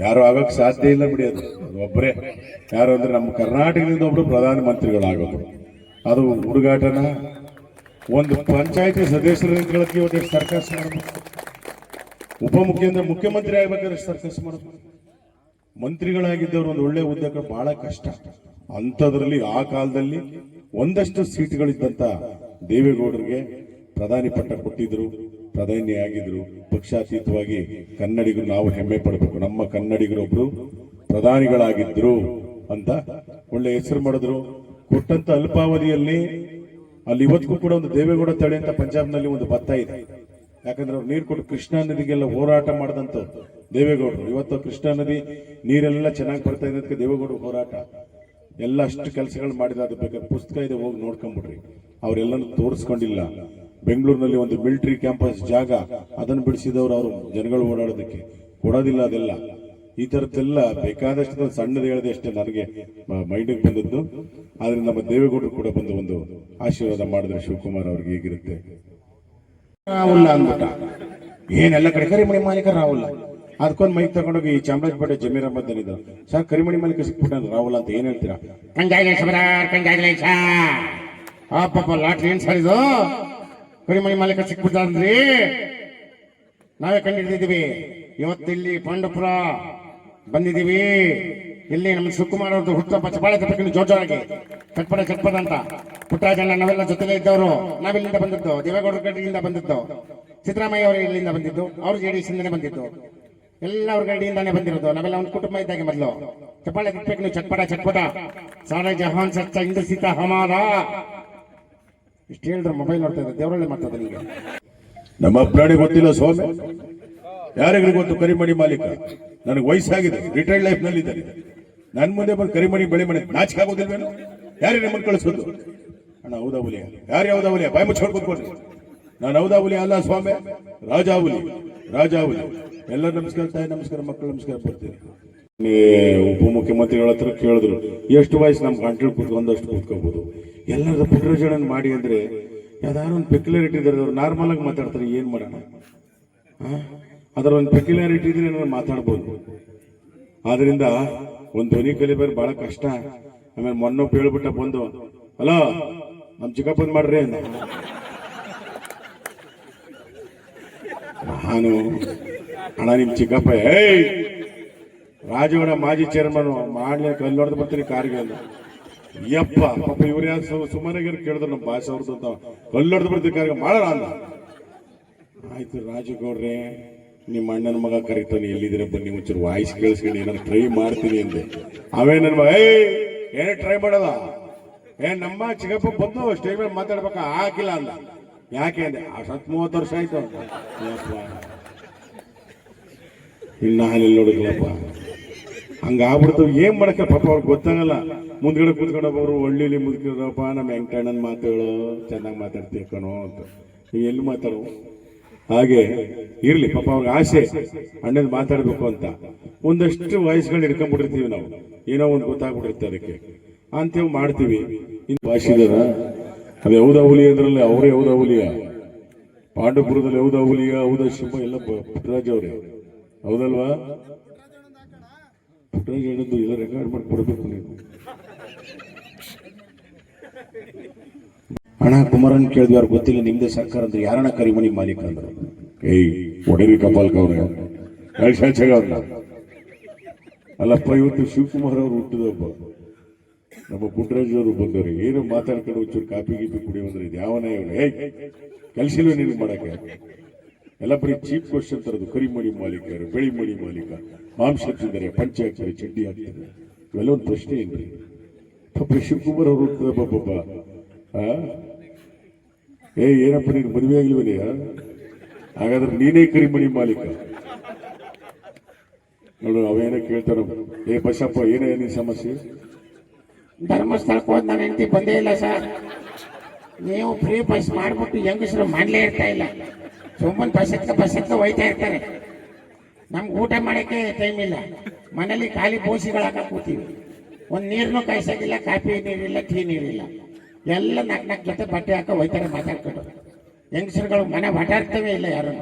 ಯಾರು ಆಗಕ್ಕೆ ಸಾಧ್ಯ ಇಲ್ಲ ಬಿಡಿ. ಅದು ಒಬ್ಬರೇ. ಯಾರು ಅಂದ್ರೆ ನಮ್ಮ ಕರ್ನಾಟಕದಿಂದ ಒಬ್ರು ಪ್ರಧಾನಮಂತ್ರಿಗಳಾಗೋದು. ಅದು ಹುಡುಗಾಟನ. ಒಂದು ಪಂಚಾಯತಿ ಸದಸ್ಯರ ಕೇಳಕ್ಕೆ ಇವತ್ತು ಸರ್ಕಸ್ ಮಾಡಬೇಕು. ಮುಖ್ಯಮಂತ್ರಿ ಆಗ್ಬೇಕಾದ್ರೆ ಸರ್ಕಸ್ ಮಾಡಬೇಕು. ಮಂತ್ರಿಗಳಾಗಿದ್ದವರು ಒಂದು ಒಳ್ಳೆ ಹುದ್ದೆಗೆ ಬಹಳ ಕಷ್ಟ. ಅಂಥದ್ರಲ್ಲಿ ಆ ಕಾಲದಲ್ಲಿ ಒಂದಷ್ಟು ಸೀಟ್ಗಳಿದ್ದಂತ ದೇವೇಗೌಡರಿಗೆ ಪ್ರಧಾನಿ ಪಟ್ಟ ಕೊಟ್ಟಿದ್ರು, ಪ್ರಧಾನಿ ಆಗಿದ್ರು. ಪಕ್ಷಾತೀತವಾಗಿ ಕನ್ನಡಿಗರು ನಾವು ಹೆಮ್ಮೆ ಪಡಬೇಕು. ನಮ್ಮ ಕನ್ನಡಿಗರೊಬ್ರು ಪ್ರಧಾನಿಗಳಾಗಿದ್ರು ಅಂತ ಒಳ್ಳೆ ಹೆಸರು ಮಾಡಿದ್ರು. ಕೊಟ್ಟಂತ ಅಲ್ಪಾವಧಿಯಲ್ಲಿ ಅಲ್ಲಿ ಇವತ್ತಿಗೂ ಕೂಡ ಒಂದು ದೇವೇಗೌಡ ತಳಿ ಅಂತ ಪಂಜಾಬ್ನಲ್ಲಿ ಒಂದು ಭತ್ತ ಇದೆ. ಯಾಕಂದ್ರೆ ಅವ್ರು ನೀರು ಕೊಟ್ಟು ಕೃಷ್ಣಾ ನದಿಗೆಲ್ಲ ಹೋರಾಟ ಮಾಡಿದಂತ ದೇವೇಗೌಡರು. ಇವತ್ತು ಕೃಷ್ಣಾ ನದಿ ನೀರೆಲ್ಲ ಚೆನ್ನಾಗಿ ಬರ್ತಾ ಇದೆ. ದೇವೇಗೌಡ ಹೋರಾಟ ಎಲ್ಲ ಅಷ್ಟು ಕೆಲಸಗಳು ಮಾಡಿದ. ಅದು ಬೇಕಾದ್ರೆ ಪುಸ್ತಕ ಇದೆ, ಹೋಗಿ ನೋಡ್ಕೊಂಡ್ಬಿಡ್ರಿ. ಅವರೆಲ್ಲನೂ ತೋರಿಸ್ಕೊಂಡಿಲ್ಲ. ಬೆಂಗಳೂರಿನಲ್ಲಿ ಒಂದು ಮಿಲಿಟರಿ ಕ್ಯಾಂಪಸ್ ಜಾಗ ಅದನ್ನು ಬಿಡಿಸಿದವರು ಅವರು ಜನಗಳು ಓಡಾಡೋದಕ್ಕೆ ಕೊಡೋದಿಲ್ಲ. ಅದೆಲ್ಲ ಈ ತರದ್ದೆಲ್ಲ ಬೇಕಾದಷ್ಟು ಸಣ್ಣದು ಹೇಳಿದೆ ಅಷ್ಟೇ ನನಗೆ ಮೈಂಡಿಗೆ ಬಂದದ್ದು. ಆದ್ರೆ ನಮ್ಮ ದೇವೇಗೌಡರು ಕೂಡ ಬಂದು ಒಂದು ಆಶೀರ್ವಾದ ಮಾಡಿದ್ರೆ ಶಿವಕುಮಾರ್ ಅವ್ರಿಗೆ ಹೇಗಿರುತ್ತೆ. ರಾಹುಲ್ ಅಂದ್ಬಿಟ್ಟ. ಏನೆಲ್ಲ ಕಡೆ ಕರಿಮಣಿ ಮಾಲೀಕ ರಾಹುಲ್. ಅದಕ್ಕೊಂದು ಮೈಕ್ ತಗೊಂಡೋಗಿ ಈ ಚಾಮರಾಜಪೇಟೆ ಜಮೀರ್ ಅಹಮದ್ ಇದ್ರು. ಸರ್ ಕರಿಮಣಿ ಮಾಲೀಕ ಸಿಕ್ಬಿಟ್ಟ ರಾಹುಲ್ ಅಂತ ಏನ್ ಹೇಳ್ತೀರಾ? ಪಾಪ ಲಾಟ್ರಿ ಏನ್ ಸರ್ ಇದು? ಕರಿಮಣಿ ಮಾಲೀಕ ಸಿಕ್ಬಿಟ್ಟಾನ್ರಿ. ನಾವೇ ಕಂಡಿಡಿದಿದ್ದೀವಿ. ಇವತ್ತಿಲ್ಲಿ ಪಾಂಡವಪುರ ಬಂದಿದ್ದೀವಿ. ಇಲ್ಲಿ ನಮ್ಮ ಶಿವಕುಮಾರ್ ಅವ್ರದ್ದು ಹುಟ್ಟುಹಬ್ಬ ಚಪ್ಪಾಳೆ ತಪ್ಪಿ ಜೋರಾಗಿ ಚಟ್ಪಟ ಅಂತ ಪುಟ್ಟರಾಜಣ್ಣ ನಾವೆಲ್ಲ ಜೊತೆಲೇ ಇದ್ದವರು, ನಾವಿಲ್ಲಿಂದ ಬಂದಿದ್ದು, ದೇವೇಗೌಡರ ಗಡಿಯಿಂದ ಬಂದಿದ್ದು, ಸಿದ್ದರಾಮಯ್ಯ ಅವರು ಇಲ್ಲಿಂದ ಬಂದಿದ್ದು, ಅವರು JDS ಇಂದನೇ ಬಂದಿದ್ದು, ಎಲ್ಲ ಅವ್ರ ಗಡಿಯಿಂದಾನೇ ಬಂದಿರೋದು. ನಾವೆಲ್ಲ ಒಂದು ಕುಟುಂಬ ಇದ್ದಾಗೆ ಮೊದಲು ಚಪ್ಪಾಳೆ ತಪ್ಪಬೇಕು ನೀವು ಚಟ್ಪಟ ಸಾರೆ ಜಹಾನ್ ಸಚ್ಚ ಇಂದು ಸೀತಾ ಹಮಾರ ಇಷ್ಟು ಹೇಳಿದ್ರು. ಮೊಬೈಲ್ ನೋಡ್ತಾ ಇದ್ದಾರೆ, ದೇವರಳ್ಳಿ ಮಾಡ್ತದೆ ನಿಮಗೆ. ನಮ್ಮ ಅಪ್ರಾಣಿ ಗೊತ್ತಿಲ್ಲ ಸ್ವಾಮಿ, ಯಾರಿಗೂ ಗೊತ್ತು ಕರಿಮಣಿ ಮಾಲೀಕ. ನನಗೆ ವಯಸ್ಸಾಗಿದೆ, ರಿಟೈರ್ಡ್ ಲೈಫ್ ನಲ್ಲಿ ಇದ್ದಾರೆ. ನನ್ ಮುಂದೆ ಬಂದು ಕರಿಮಣಿ ಬೆಳೆ ಮನೆ ನಾಚಿಕೆ ಆಗೋದಿಲ್ವೇನು? ಯಾರಿಗೆ ನಮ್ಮನ್ನು ಕಳಿಸೋದು? ಅಣ್ಣ ಹೌದಾ ಹುಲಿಯ? ಯಾರು ಯಾವ್ದಾ ಹುಲಿಯ? ಬಾಯಿ ಮುಚ್ಕೊಂಡು ಕೂತ್ಕೊಳ್ರಿ. ನಾನು ಹೌದಾ ಹುಲಿ ಅಲ್ಲ ಸ್ವಾಮಿ, ರಾಜಾ ಹುಲಿ. ಎಲ್ಲರೂ ನಮಸ್ಕಾರ, ತಾಯಿ ನಮಸ್ಕಾರ, ಮಕ್ಕಳು ನಮಸ್ಕಾರ ಬರ್ತೀನಿ. ಉಪಮುಖ್ಯಮಂತ್ರಿಗಳ ಹತ್ರ ಕೇಳಿದ್ರು, ಎಷ್ಟು ವಯಸ್ಸು ನಮ್ಗೆ ಗಂಟಲು ಕೂತ್ಕೊಂಡಷ್ಟು ಕೂತ್ಕೋಬಹುದು. ಎಲ್ಲರದ ಪುಟ್ರಜನ ಮಾಡಿ ಅಂದ್ರೆ ಯಾವ್ದಾದ್ರು ಒಂದು ಪೆಕ್ಯುಲಾರಿಟಿ ಇದ್ದಾರೆ, ಅವ್ರು ನಾರ್ಮಲ್ ಆಗಿ ಮಾತಾಡ್ತಾರೆ. ಏನ್ ಮಾಡೋಣ? ಅದರ ಒಂದು ಪೆಕ್ಯುಲಾರಿಟಿ ಇದ್ರೆ ನಾನು ಮಾತಾಡ್ಬೋದು. ಆದ್ರಿಂದ ಒಂದು ಧ್ವನಿ ಕಲಿಬೇಕು ಬಹಳ ಕಷ್ಟ. ಆಮೇಲೆ ಮೊನ್ನೊಬ್ಬ ಹೇಳ್ಬಿಟ್ಟ ಬಂದು, ಅಲೋ ನಮ್ ಚಿಕ್ಕಪ್ಪನ್ ಮಾಡ್ರಿ ಅಂದ. ನಾನು ಅಣ್ಣ ನಿಮ್ ಚಿಕ್ಕಪ್ಪ ರಾಜಗೌಡ ಮಾಜಿ ಚೇರ್ಮನ್ ಮಾಡ್ಲಿ ಕಲ್ಲೊಡ್ದು ಬರ್ತೀನಿ ಕಾರ್ಗೆ ಅಂದ. ಯಪ್ಪ ಪಾಪ ಇವ್ರು ಯಾರು ಸುಮಾರಾಗಿ ಕೇಳಿದ್ರು ನಮ್ಮ ಭಾಷೆ ಅವ್ರದ್ದು ಅಂತ, ಕಲ್ಲೊಡ್ದು ಬರ್ತೀನಿ ಕಾರ್ಗೆ ಮಾಡೋಣ ಅಂದ. ಆಯ್ತು ರಾಜಗೌಡ್ರೆ, ನಿಮ್ಮ ಅಣ್ಣನ ಮಗ ಕರೀತಾನೆ, ಎಲ್ಲಿದ್ದೀರ ಬನ್ನಿ ಒಂಚೂರು ವಾಯ್ಸ್ ಕೇಳಿಸ್ಕೊಂಡು ಏನಾರು ಟ್ರೈ ಮಾಡ್ತೀನಿ ಅಂದೆ. ಅವೇ ನನ್ನ ಮಗ ಏನೇ ಟ್ರೈ ಮಾಡದ? ನಮ್ಮ ಚಿಕ್ಕಪ್ಪ ಬಂದು ಸ್ಟೇಜ್ ಮೇಲೆ ಮಾತಾಡ್ಬೇಕ, ಹಾಕಿಲ್ಲ ಅಂದ. ಯಾಕೆ ಅಂದೆ? 30 ವರ್ಷ ಆಯ್ತು ಅಂತ. ಇನ್ನು ಹಾಲಿಲ್ಲ ನೋಡಿದ್ಲಪ್ಪ, ಹಂಗಾಗ್ಬಿಡ್ತು. ಏನ್ ಮಾಡಕ್ಕೆ ಪಾಪ ಅವ್ರಿಗೆ ಗೊತ್ತಾಗಲ್ಲ. ಮುಂದ್ಗಡೆ ಕೂತ್ಕೊಂಡೊಬ್ಬರು ಒಳ್ಳಿಲಿ ಮುದ್ಕಿದ್ರಪ್ಪ, ನಮ್ಮ ಹೆಂಗಣ್ಣನ ಮಾತುಗಳು ಚೆನ್ನಾಗಿ ಮಾತಾಡ್ತೀವಿ ಕಣೋ ಅಂತ. ಎಲ್ಲಿ ಮಾತಾಡೋ? ಹಾಗೆ ಇರ್ಲಿ ಪಾಪ ಅವ್ರಿಗೆ ಆಸೆ ಅಣ್ಣನ ಮಾತಾಡ್ಬೇಕು ಅಂತ. ಒಂದಷ್ಟು ವಯಸ್ಸುಗಳು ಹಿಡ್ಕೊಂಡ್ಬಿಟ್ಟಿರ್ತೀವಿ ನಾವು, ಏನೋ ಒಂದು ಗೊತ್ತಾಗ್ಬಿಟ್ಟಿರುತ್ತೆ ಅದಕ್ಕೆ ಅಂತೇವ್ ಮಾಡ್ತೀವಿ. ಇನ್ನು ಭಾಷೆದಾರ ಅದು ಯಾವುದಾ ಹುಲಿ ಅಂದ್ರಲ್ಲ, ಅವರೇ ಯಾವುದಾ ಹುಲಿಯ? ಪಾಂಡವಪುರದಲ್ಲಿ ಯಾವುದಾ ಹುಲಿಯ, ಹೌದಾ ಶಿವ ಎಲ್ಲ ಪುಟ್ಟರಾಜ್ ಅವರೇ, ಹೌದಲ್ವಾ? ಪುಟ್ಟರಾಜ್ ಹೇಳಿದ್ದು ಎಲ್ಲ ರೆಕಾರ್ಡ್ ಮಾಡಿ ಕೊಡ್ಬೇಕು ನೀವು. ಹಣ ಕುಮಾರನ್ ಕೇಳಿದ್ವಿ, ಅವ್ರು ಗೊತ್ತಿಲ್ಲ ನಿಮ್ದೇ ಸರ್ಕಾರ ಅಂದ್ರೆ ಯಾರಣ್ಣ ಕರಿಮಣಿ ಮಾಲೀಕ ಅಂದ್ರು. ಒಡೇರಿ ಕಪಾಲ್ಕ ಅವ್ರೆ ಅವ್ರನ್ನ ಅಲ್ಲಪ್ಪ. ಇವತ್ತು ಶಿವಕುಮಾರ್ ಅವರು ಹುಟ್ಟಿದಬ್ಬ, ನಮ್ಮ ಪುಟ್ಟರಾಜ್ ಅವರು ಬಂದವರು. ಏನು ಮಾತಾಡ್ಕೊಂಡು ಒಂಚೂರು ಕಾಪಿ ಗೀಪಿ ಕುಡಿಯೋದ್ರೆ ಇದು ಯಾವನ ಕೆಲ್ಸಿಲ್ವ ನೀನು ಮಾಡಕ್ಕೆ? ಎಲ್ಲ ಬರೀ ಚೀಪ್ ಕ್ವಶನ್ ತರದು. ಕರಿಮಣಿ ಮಾಲೀಕ ಯಾರು? ಬೆಳಿಮಣಿ ಮಾಲೀಕ. ಮಾಂಸ ತಿಂದರೆ ಪಂಚೆ ಹಾಕ್ತಾರೆ, ಚಡ್ಡಿ ಹಾಕ್ತಾರೆ, ಇವೆಲ್ಲ ಒಂದು ಪ್ರಶ್ನೆ ಏನ್ರಿ? ಪಾಪ ಶಿವಕುಮಾರ್ ಅವರು ಹುಟ್ಟಿದಬ್ಬ ಪಾಪ. ಏನಪ್ಪ ನೀನು ಮದುವೆ ಆಗ್ಲಿವನೆಯ? ಹಾಗಾದ್ರೆ ನೀನೇ ಕರಿಮಣಿ ಮಾಲೀಕ ನೋಡು. ಅವೇನ ಕೇಳ್ತಾರ, ಬಸಪ್ಪ ಏನೇ ನೀನ್ ಸಮಸ್ಯೆ? ಧರ್ಮಸ್ಥಳಕ್ಕೆ ಹೋದ್ ನನ್ನ ಹೆಂಡತಿ ಬಂದೇ ಇಲ್ಲ ಸರ್. ನೀವು ಫ್ರೀ ಬಸ್ ಮಾಡ್ಬಿಟ್ಟು ಹೆಂಗಸರು ಮಾಡ್ಲೇ ಇರ್ತಾ ಇಲ್ಲ. ಸುಮ್ಮನೆ ಬಸ್ಸಕ್ಕ ಹೋಯ್ತಾ ಇರ್ತಾರೆ. ನಮ್ಗೆ ಊಟ ಮಾಡಕ್ಕೆ ಟೈಮ್ ಇಲ್ಲ. ಮನೇಲಿ ಖಾಲಿ ಬೋಸಿಗಳು ಹಾಕ ಕೂತೀವಿ. ಒಂದು ನೀರನ್ನು ಕಾಯಿಸೋದಿಲ್ಲ, ಕಾಫಿ ನೀರಿಲ್ಲ, ಟೀ ನೀರಿಲ್ಲ. ಎಲ್ಲ ನಾಲ್ಕು ಜೊತೆ ಬಟ್ಟೆ ಹಾಕ ಹೋಯ್ತಾರೆ ಮಾತಾಡ್ಕೊಂಡು. ಹೆಂಗಸರುಗಳು ಮನೆ ಹೊಟಾಡ್ತವೇ ಇಲ್ಲ ಯಾರು.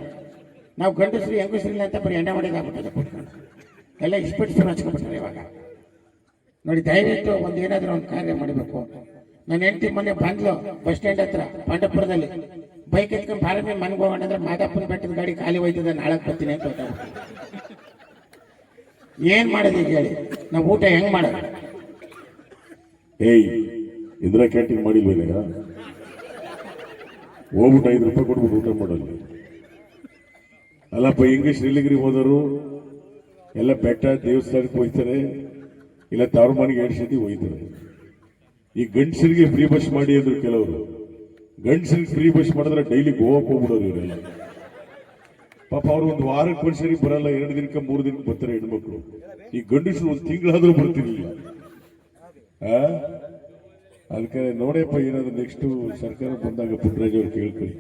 ನಾವು ಗಂಡಸರು ಹೆಂಗಸರಿಲ್ಲ ಅಂತ ಬರೀ ಎಣ್ಣೆ ಹೊಡೆದಾಗ್ಬಿಟ್ಟದೆ ಕೂತ್ಕೊಂಡು. ಎಲ್ಲ ಇಸ್ಪಿಟ್ಸರು ಹಚ್ಕೊಂಡ್ಬಿಟ್ರೆ ಇವಾಗ ನೋಡಿ. ದಯವಿಟ್ಟು ಒಂದು ಏನಾದರೂ ಒಂದು ಕಾರ್ಯ ಮಾಡಬೇಕು. ನನ್ನ ಹೆಂಡತಿ ಮೊನ್ನೆ ಬಂದ್ಲು ಬಸ್ ಸ್ಟ್ಯಾಂಡ್ ಹತ್ರ ಪಾಂಡವಪುರದಲ್ಲಿ. ಬೈಕ್ ಎತ್ಕೊಂಡು ಭಾರಮಿ ಮನೆಗೆ ಹೋಗೋಣ ಅಂದ್ರೆ ಮಾದಾಪುರ ಬೆಟ್ಟದ ಗಾಡಿ ಖಾಲಿ ಹೋಯ್ತದೆ, ನಾಳೆ ಬರ್ತೀನಿ ಅಂತ ಹೊಟ್ಟ. ಏನ್ ಮಾಡೋದು ಈಗ ಹೇಳಿ? ನಾವು ಊಟ ಹೆಂಗ್ ಮಾಡೋದು? ಇಂದಿರಾ ಕ್ಯಾಂಟೀನ್ ಮಾಡಿಲ್ವೇನೆಯ? ಹೋಗ್ಬಿಟ್ಟು 5 ರೂಪಾಯಿ ಕೊಟ್ಬಿಟ್ಟು ಊಟ ಮಾಡಲ್ಲ. ಅಲ್ಲಪ್ಪ, ಹಿಂಗೆ ಶ್ರೀಲಿಗಿರಿ ಹೋದರು ಎಲ್ಲ ಬೆಟ್ಟ ದೇವಸ್ಥಾನಕ್ಕೆ ಹೋಯ್ತಾರೆ, ಇಲ್ಲ ತವ್ರ ಮನೆಗೆ 2 ಸತಿ ಹೋಯ್ತಾರೆ. ಈ ಗಂಡಸರಿಗೆ ಫ್ರೀ ಬಸ್ ಮಾಡಿ ಅಂದ್ರು ಕೆಲವರು. ಗಂಡಸರಿಗೆ ಫ್ರೀ ಬಸ್ ಮಾಡಿದ್ರೆ ಡೈಲಿ ಗೋವಾಕ್ಕೆ ಹೋಗ್ಬಿಡೋರು ಇವರೆಲ್ಲ. ಪಾಪ ಅವ್ರು ಒಂದು ವಾರಕ್ಕೆ ಒಂದ್ಸರಿ ಬರಲ್ಲ, 2 ದಿನಕ್ಕೆ 3 ದಿನಕ್ಕೆ ಬರ್ತಾರೆ ಹೆಣ್ಮಕ್ಳು. ಈ ಗಂಡಸರು 1 ತಿಂಗಳಾದ್ರೂ ಬರ್ತಿರ್ಲಿಲ್ಲ. ಅದಕ್ಕೆ ನೋಡಪ್ಪ, ಏನಾದ್ರು ನೆಕ್ಸ್ಟ್ ಸರ್ಕಾರ ಬಂದಾಗ ಪುಟ್ಟರಾಜ್ ಅವ್ರು ಕೇಳ್ಕೊಳ್ಳಿ,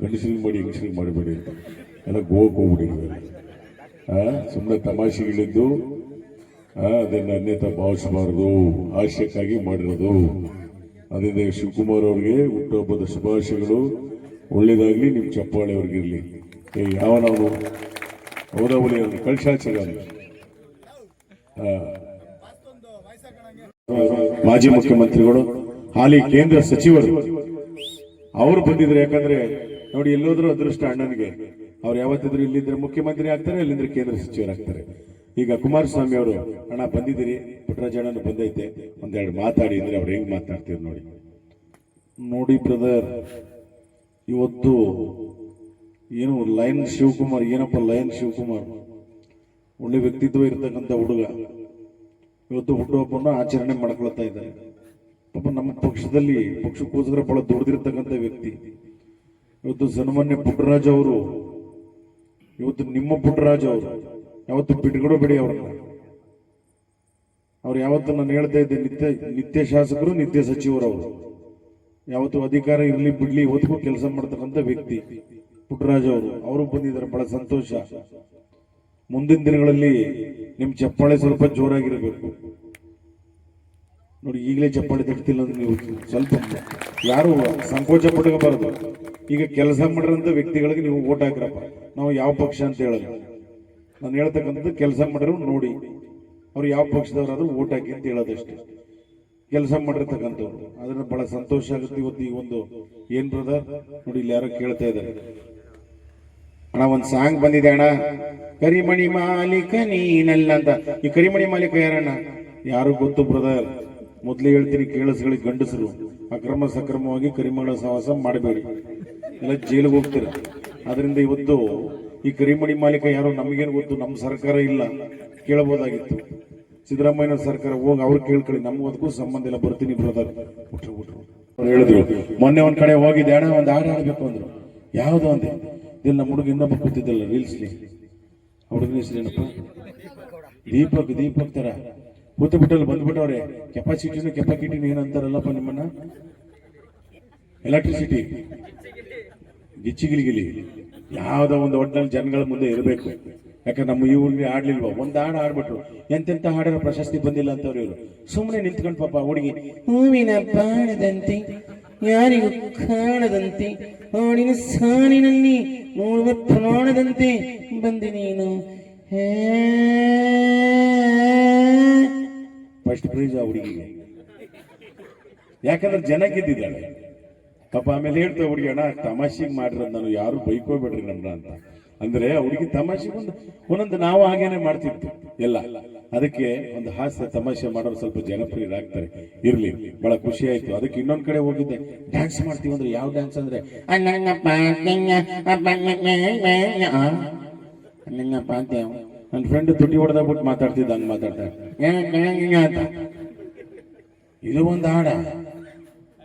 ಗಂಡಸರಿಗೆ ಮಾಡಿ ಹೆಂಗಸರಿಗೆ ಮಾಡಬೇಡಿ ಅಂತ. ಎಲ್ಲ ಗೋವಾಕ್ಕೆ ಹೋಗ್ಬಿಟ್ಟಿದ್ದಾರೆ. ಸುಮ್ಮನೆ ತಮಾಷೆಗಳಿದ್ದು ಅದನ್ನ ಅನ್ಯತಾ ಭಾವಿಸಬಾರದು, ಹಾಸ್ಯಕ್ಕಾಗಿ ಮಾಡಿರೋದು. ಅದರಿಂದ ಶಿವಕುಮಾರ್ ಅವ್ರಿಗೆ ಹುಟ್ಟುಹಬ್ಬದ ಶುಭಾಶಯಗಳು. ಒಳ್ಳೇದಾಗ್ಲಿ, ನಿಮ್ ಚಪ್ಪಾಳೆ ಅವ್ರಿಗಿರ್ಲಿ. ಯಾವ ನಾವು ಹೌದಾವಲಿ ಅವ್ರನ್ನ ಕಳ್ಸಾಚಗ ಮಾಜಿ ಮುಖ್ಯಮಂತ್ರಿಗಳು, ಹಾಲಿ ಕೇಂದ್ರ ಸಚಿವರು ಅವರು ಬಂದಿದ್ರು. ಯಾಕಂದ್ರೆ ನೋಡಿ, ಎಲ್ಲೋದ್ರೂ ಅದೃಷ್ಟ ಅಣ್ಣನಿಗೆ. ಅವ್ರು ಯಾವತ್ತಿದ್ರು ಇಲ್ಲಿದ್ರೆ ಮುಖ್ಯಮಂತ್ರಿ ಆಗ್ತಾರೆ, ಅಲ್ಲಿಂದ್ರೆ ಕೇಂದ್ರ ಸಚಿವರಾಗ್ತಾರೆ. ಈಗ ಕುಮಾರಸ್ವಾಮಿ ಅವರು, ಅಣ್ಣ ಬಂದಿದ್ದೀರಿ ಪುಟ್ಟರಾಜಣ್ಣ ಬಂದೈತೆ ಒಂದೆರಡು ಮಾತಾಡಿ ಅಂದ್ರೆ ಅವ್ರು ಹೆಂಗ್ ಮಾತಾಡ್ತೀವಿ ನೋಡಿ. ನೋಡಿ ಬ್ರದರ್, ಇವತ್ತು ಏನು ಲಯನ್ ಶಿವಕುಮಾರ್, ಏನಪ್ಪ ಲಯನ್ ಶಿವಕುಮಾರ್, ಒಳ್ಳೆ ವ್ಯಕ್ತಿತ್ವ ಇರತಕ್ಕಂಥ ಹುಡುಗ ಇವತ್ತು ಹುಟ್ಟುಹಬ್ಬವನ್ನು ಆಚರಣೆ ಮಾಡ್ಕೊಳ್ತಾ ಇದ್ದಾರೆ. ಪಾಪ ನಮ್ಮ ಪಕ್ಷಕ್ಕೋಸ್ಕರ ಬಹಳ ದುಡಿದಿರ್ತಕ್ಕಂಥ ವ್ಯಕ್ತಿ. ಇವತ್ತು ಸನ್ಮಾನ್ಯ ಪುಟ್ಟರಾಜ್ ಅವರು, ಇವತ್ತು ನಿಮ್ಮ ಪುಟ್ಟರಾಜ್ ಅವರು ಯಾವತ್ತು ಬಿಟ್ಕೊಡಬೇಡಿ ಅವ್ರನ್ನ. ಅವ್ರು ಯಾವತ್ತು ನಾನು ಹೇಳ್ತಾ ಇದ್ದೆ, ನಿತ್ಯ ಶಾಸಕರು, ನಿತ್ಯ ಸಚಿವರು. ಅವರು ಯಾವತ್ತು ಅಧಿಕಾರ ಇರ್ಲಿ ಬಿಡ್ಲಿ ಇವತ್ತಿಗೂ ಕೆಲಸ ಮಾಡ್ತಕ್ಕಂಥ ವ್ಯಕ್ತಿ ಪುಟ್ಟರಾಜ್ ಅವರು ಬಂದಿದ್ದಾರೆ. ಬಹಳ ಸಂತೋಷ. ಮುಂದಿನ ದಿನಗಳಲ್ಲಿ ನಿಮ್ ಚಪ್ಪಾಳೆ ಸ್ವಲ್ಪ ಜೋರಾಗಿರ್ಬೇಕು ನೋಡಿ. ಈಗಲೇ ಚಪ್ಪಾಳೆ ತಟ್ತಿಲ್ಲ ಅಂದ್ರೆ ನೀವು ಸ್ವಲ್ಪ ಯಾರು ಸಂಕೋಚ ಪಟ್ಕೋಬಾರದು. ಈಗ ಕೆಲಸ ಮಾಡಿರೋಂಥ ವ್ಯಕ್ತಿಗಳಿಗೆ ನೀವು ಓಟ್ ಹಾಕ್ರಪ್ಪ. ನಾವು ಯಾವ ಪಕ್ಷ ಅಂತ ಹೇಳಲ್ಲ, ನಾನು ಹೇಳ್ತಕ್ಕಂಥದ್ದು ಕೆಲಸ ಮಾಡಿರೋ ನೋಡಿ, ಅವ್ರು ಯಾವ ಪಕ್ಷದವರಾದ್ರೂ ಓಟ್ ಹಾಕಿ ಅಂತ ಹೇಳೋದಷ್ಟೇ. ಕೆಲಸ ಮಾಡಿರ್ತಕ್ಕಂಥವ್ರು ಅದನ್ನ ಬಹಳ ಸಂತೋಷ ಆಗುತ್ತೆ. ಇವತ್ತು ಈ ಒಂದು ಏನ್ ಬ್ರದರ್ ನೋಡಿ, ಇಲ್ಲಿ ಯಾರೋ ಕೇಳ್ತಾ ಇದ್ದಾರೆ, ಅಣ್ಣ ಒಂದ್ ಸಾಂಗ್ ಬಂದಿದೆ ಅಣ್ಣ, ಕರಿಮಣಿ ಮಾಲೀಕ ನೀನಲ್ಲ ಅಂತ. ಈ ಕರಿಮಣಿ ಮಾಲೀಕ ಯಾರಣ್ಣ? ಯಾರು ಗೊತ್ತು ಬ್ರದರ್? ಮೊದ್ಲೇ ಹೇಳ್ತೀನಿ ಕೇಳಿಸ್ಕೊಳ್ಳಿ, ಗಂಡಸರು ಅಕ್ರಮ ಸಕ್ರಮವಾಗಿ ಕರಿಮಗಳ ಸಹವಾಸ ಮಾಡಬೇಡಿ, ಎಲ್ಲ ಜೈಲಿಗೆ ಹೋಗ್ತೀರ. ಆದ್ರಿಂದ ಇವತ್ತು ಈ ಕರಿಮಣಿ ಮಾಲೀಕ ಯಾರು ನಮಗೇನು ಗೊತ್ತು? ನಮ್ಮ ಸರ್ಕಾರ ಇಲ್ಲ, ಕೇಳಬಹುದಾಗಿತ್ತು. ಸಿದ್ದರಾಮಯ್ಯ ಸರ್ಕಾರ ಹೋಗಿ ಅವ್ರು ಕೇಳ್ಕೊಳ್ಳಿ, ನಮ್ಗೆ ಅದಕ್ಕೂ ಸಂಬಂಧ ಇಲ್ಲ. ಬರ್ತೀನಿ ಬ್ರದರ್. ಅವ್ರು ಹೇಳಿದ್ರು ಮೊನ್ನೆ ಒಂದ್ ಕಡೆ ಹೋಗಿದ್ದೆ, ಅಣ್ಣ ಒಂದ್ ಹಾಡು ಆಡ್ಬೇಕು ಅಂದ್ರು. ಯಾವ್ದು ಅಂದೆ, ಇಲ್ಲಿ ನಮ್ಮ ಹುಡುಗ ಇನ್ನೊಬ್ಬ ಕೂತಿದ್ದಲ್ಲ ರೀಲ್ಸ್ಲಿ, ಹುಡುಗನ ಹೆಸರೇನಪ್ಪ, ದೀಪಕ್ ತರ ಕೂತು ಬಿಟ್ಟಲ್ಲಿ ಬಂದ್ಬಿಟ್ಟವ್ರೆ. ಕೆಪಾಸಿಟಿನ ಏನಂತಾರಲ್ಲಪ್ಪ ನಿಮ್ಮನ್ನ, ಎಲೆಕ್ಟ್ರಿಸಿಟಿ ಗಿಚ್ಚಿಗಿಲಿಗಿಲಿ ಯಾವ್ದೋ ಒಂದು ಒಟ್ಟಿನಲ್ಲಿ ಜನಗಳ ಮುಂದೆ ಇರಬೇಕು. ಯಾಕಂದ್ರೆ ನಮ್ಮ ಈ ಊರಿಗೆ ಆಡ್ಲಿಲ್ವ, ಒಂದ್ ಹಾಡು ಆಡ್ಬಿಟ್ರು, ಎಂತೆಂತ ಹಾಡಿರೋ ಪ್ರಶಸ್ತಿ ಬಂದಿಲ್ಲ ಅಂತವ್ರು ಇವರು. ಸುಮ್ಮನೆ ನಿಂತ್ಕೊಂಡು ಪಾಪ ಹುಡುಗಿ ಹೂವಿನ ಬಾಣದಂತೆ ಯಾರಿಗೂ ಕಾಣದಂತೆ ಹಾಡಿನ ಸಾಲಿನಲ್ಲಿ ನೋಡುವ ಪ್ರಾಣದಂತೆ ಬಂದೆ ನೀನು. ಫಸ್ಟ್ ಪ್ರೈಸ್ ಆ ಹುಡುಗಿಗೆ, ಯಾಕಂದ್ರೆ ಜನ ಗೆದ್ದಿದ್ದಾಳೆ ಪಾಪ. ಆಮೇಲೆ ಹೇಳ್ತೇವೆ ಹುಡುಗಿ, ಅಣ್ಣ ತಮಾಷೆಗೆ ಮಾಡಿರೋದು, ನಾನು ಯಾರು ಬೈಕೋಬೇಡ್ರಿ ನಮ್ನ ಅಂತ. ಅಂದ್ರೆ ಹುಡುಗಿ ತಮಾಷೆಗೆ ಒಂದೊಂದು ನಾವು ಹಾಗೇನೆ ಮಾಡ್ತಿರ್ತೀವಿ ಎಲ್ಲ. ಅದಕ್ಕೆ ಒಂದು ಹಾಸ್ಯ ತಮಾಷೆ ಮಾಡೋರು ಸ್ವಲ್ಪ ಜನಪ್ರಿಯರಾಗ್ತಾರೆ. ಇರ್ಲಿ, ಬಹಳ ಖುಷಿ ಆಯ್ತು. ಅದಕ್ಕೆ ಇನ್ನೊಂದ್ ಕಡೆ ಹೋಗಿದ್ದೆ, ಡ್ಯಾನ್ಸ್ ಮಾಡ್ತೀವಿ ಅಂದ್ರೆ ಯಾವ ಡ್ಯಾನ್ಸ್ ಅಂದ್ರೆ ನನ್ನ ಫ್ರೆಂಡ್ ತುಟಿ ಹೊಡೆದ್ಬಿಟ್ಟು ಮಾತಾಡ್ತಿದ್ದ, ಹಂಗ್ ಮಾತಾಡ್ತಾರೆ ಅಂತ. ಇದು ಒಂದು ಹಾಡ,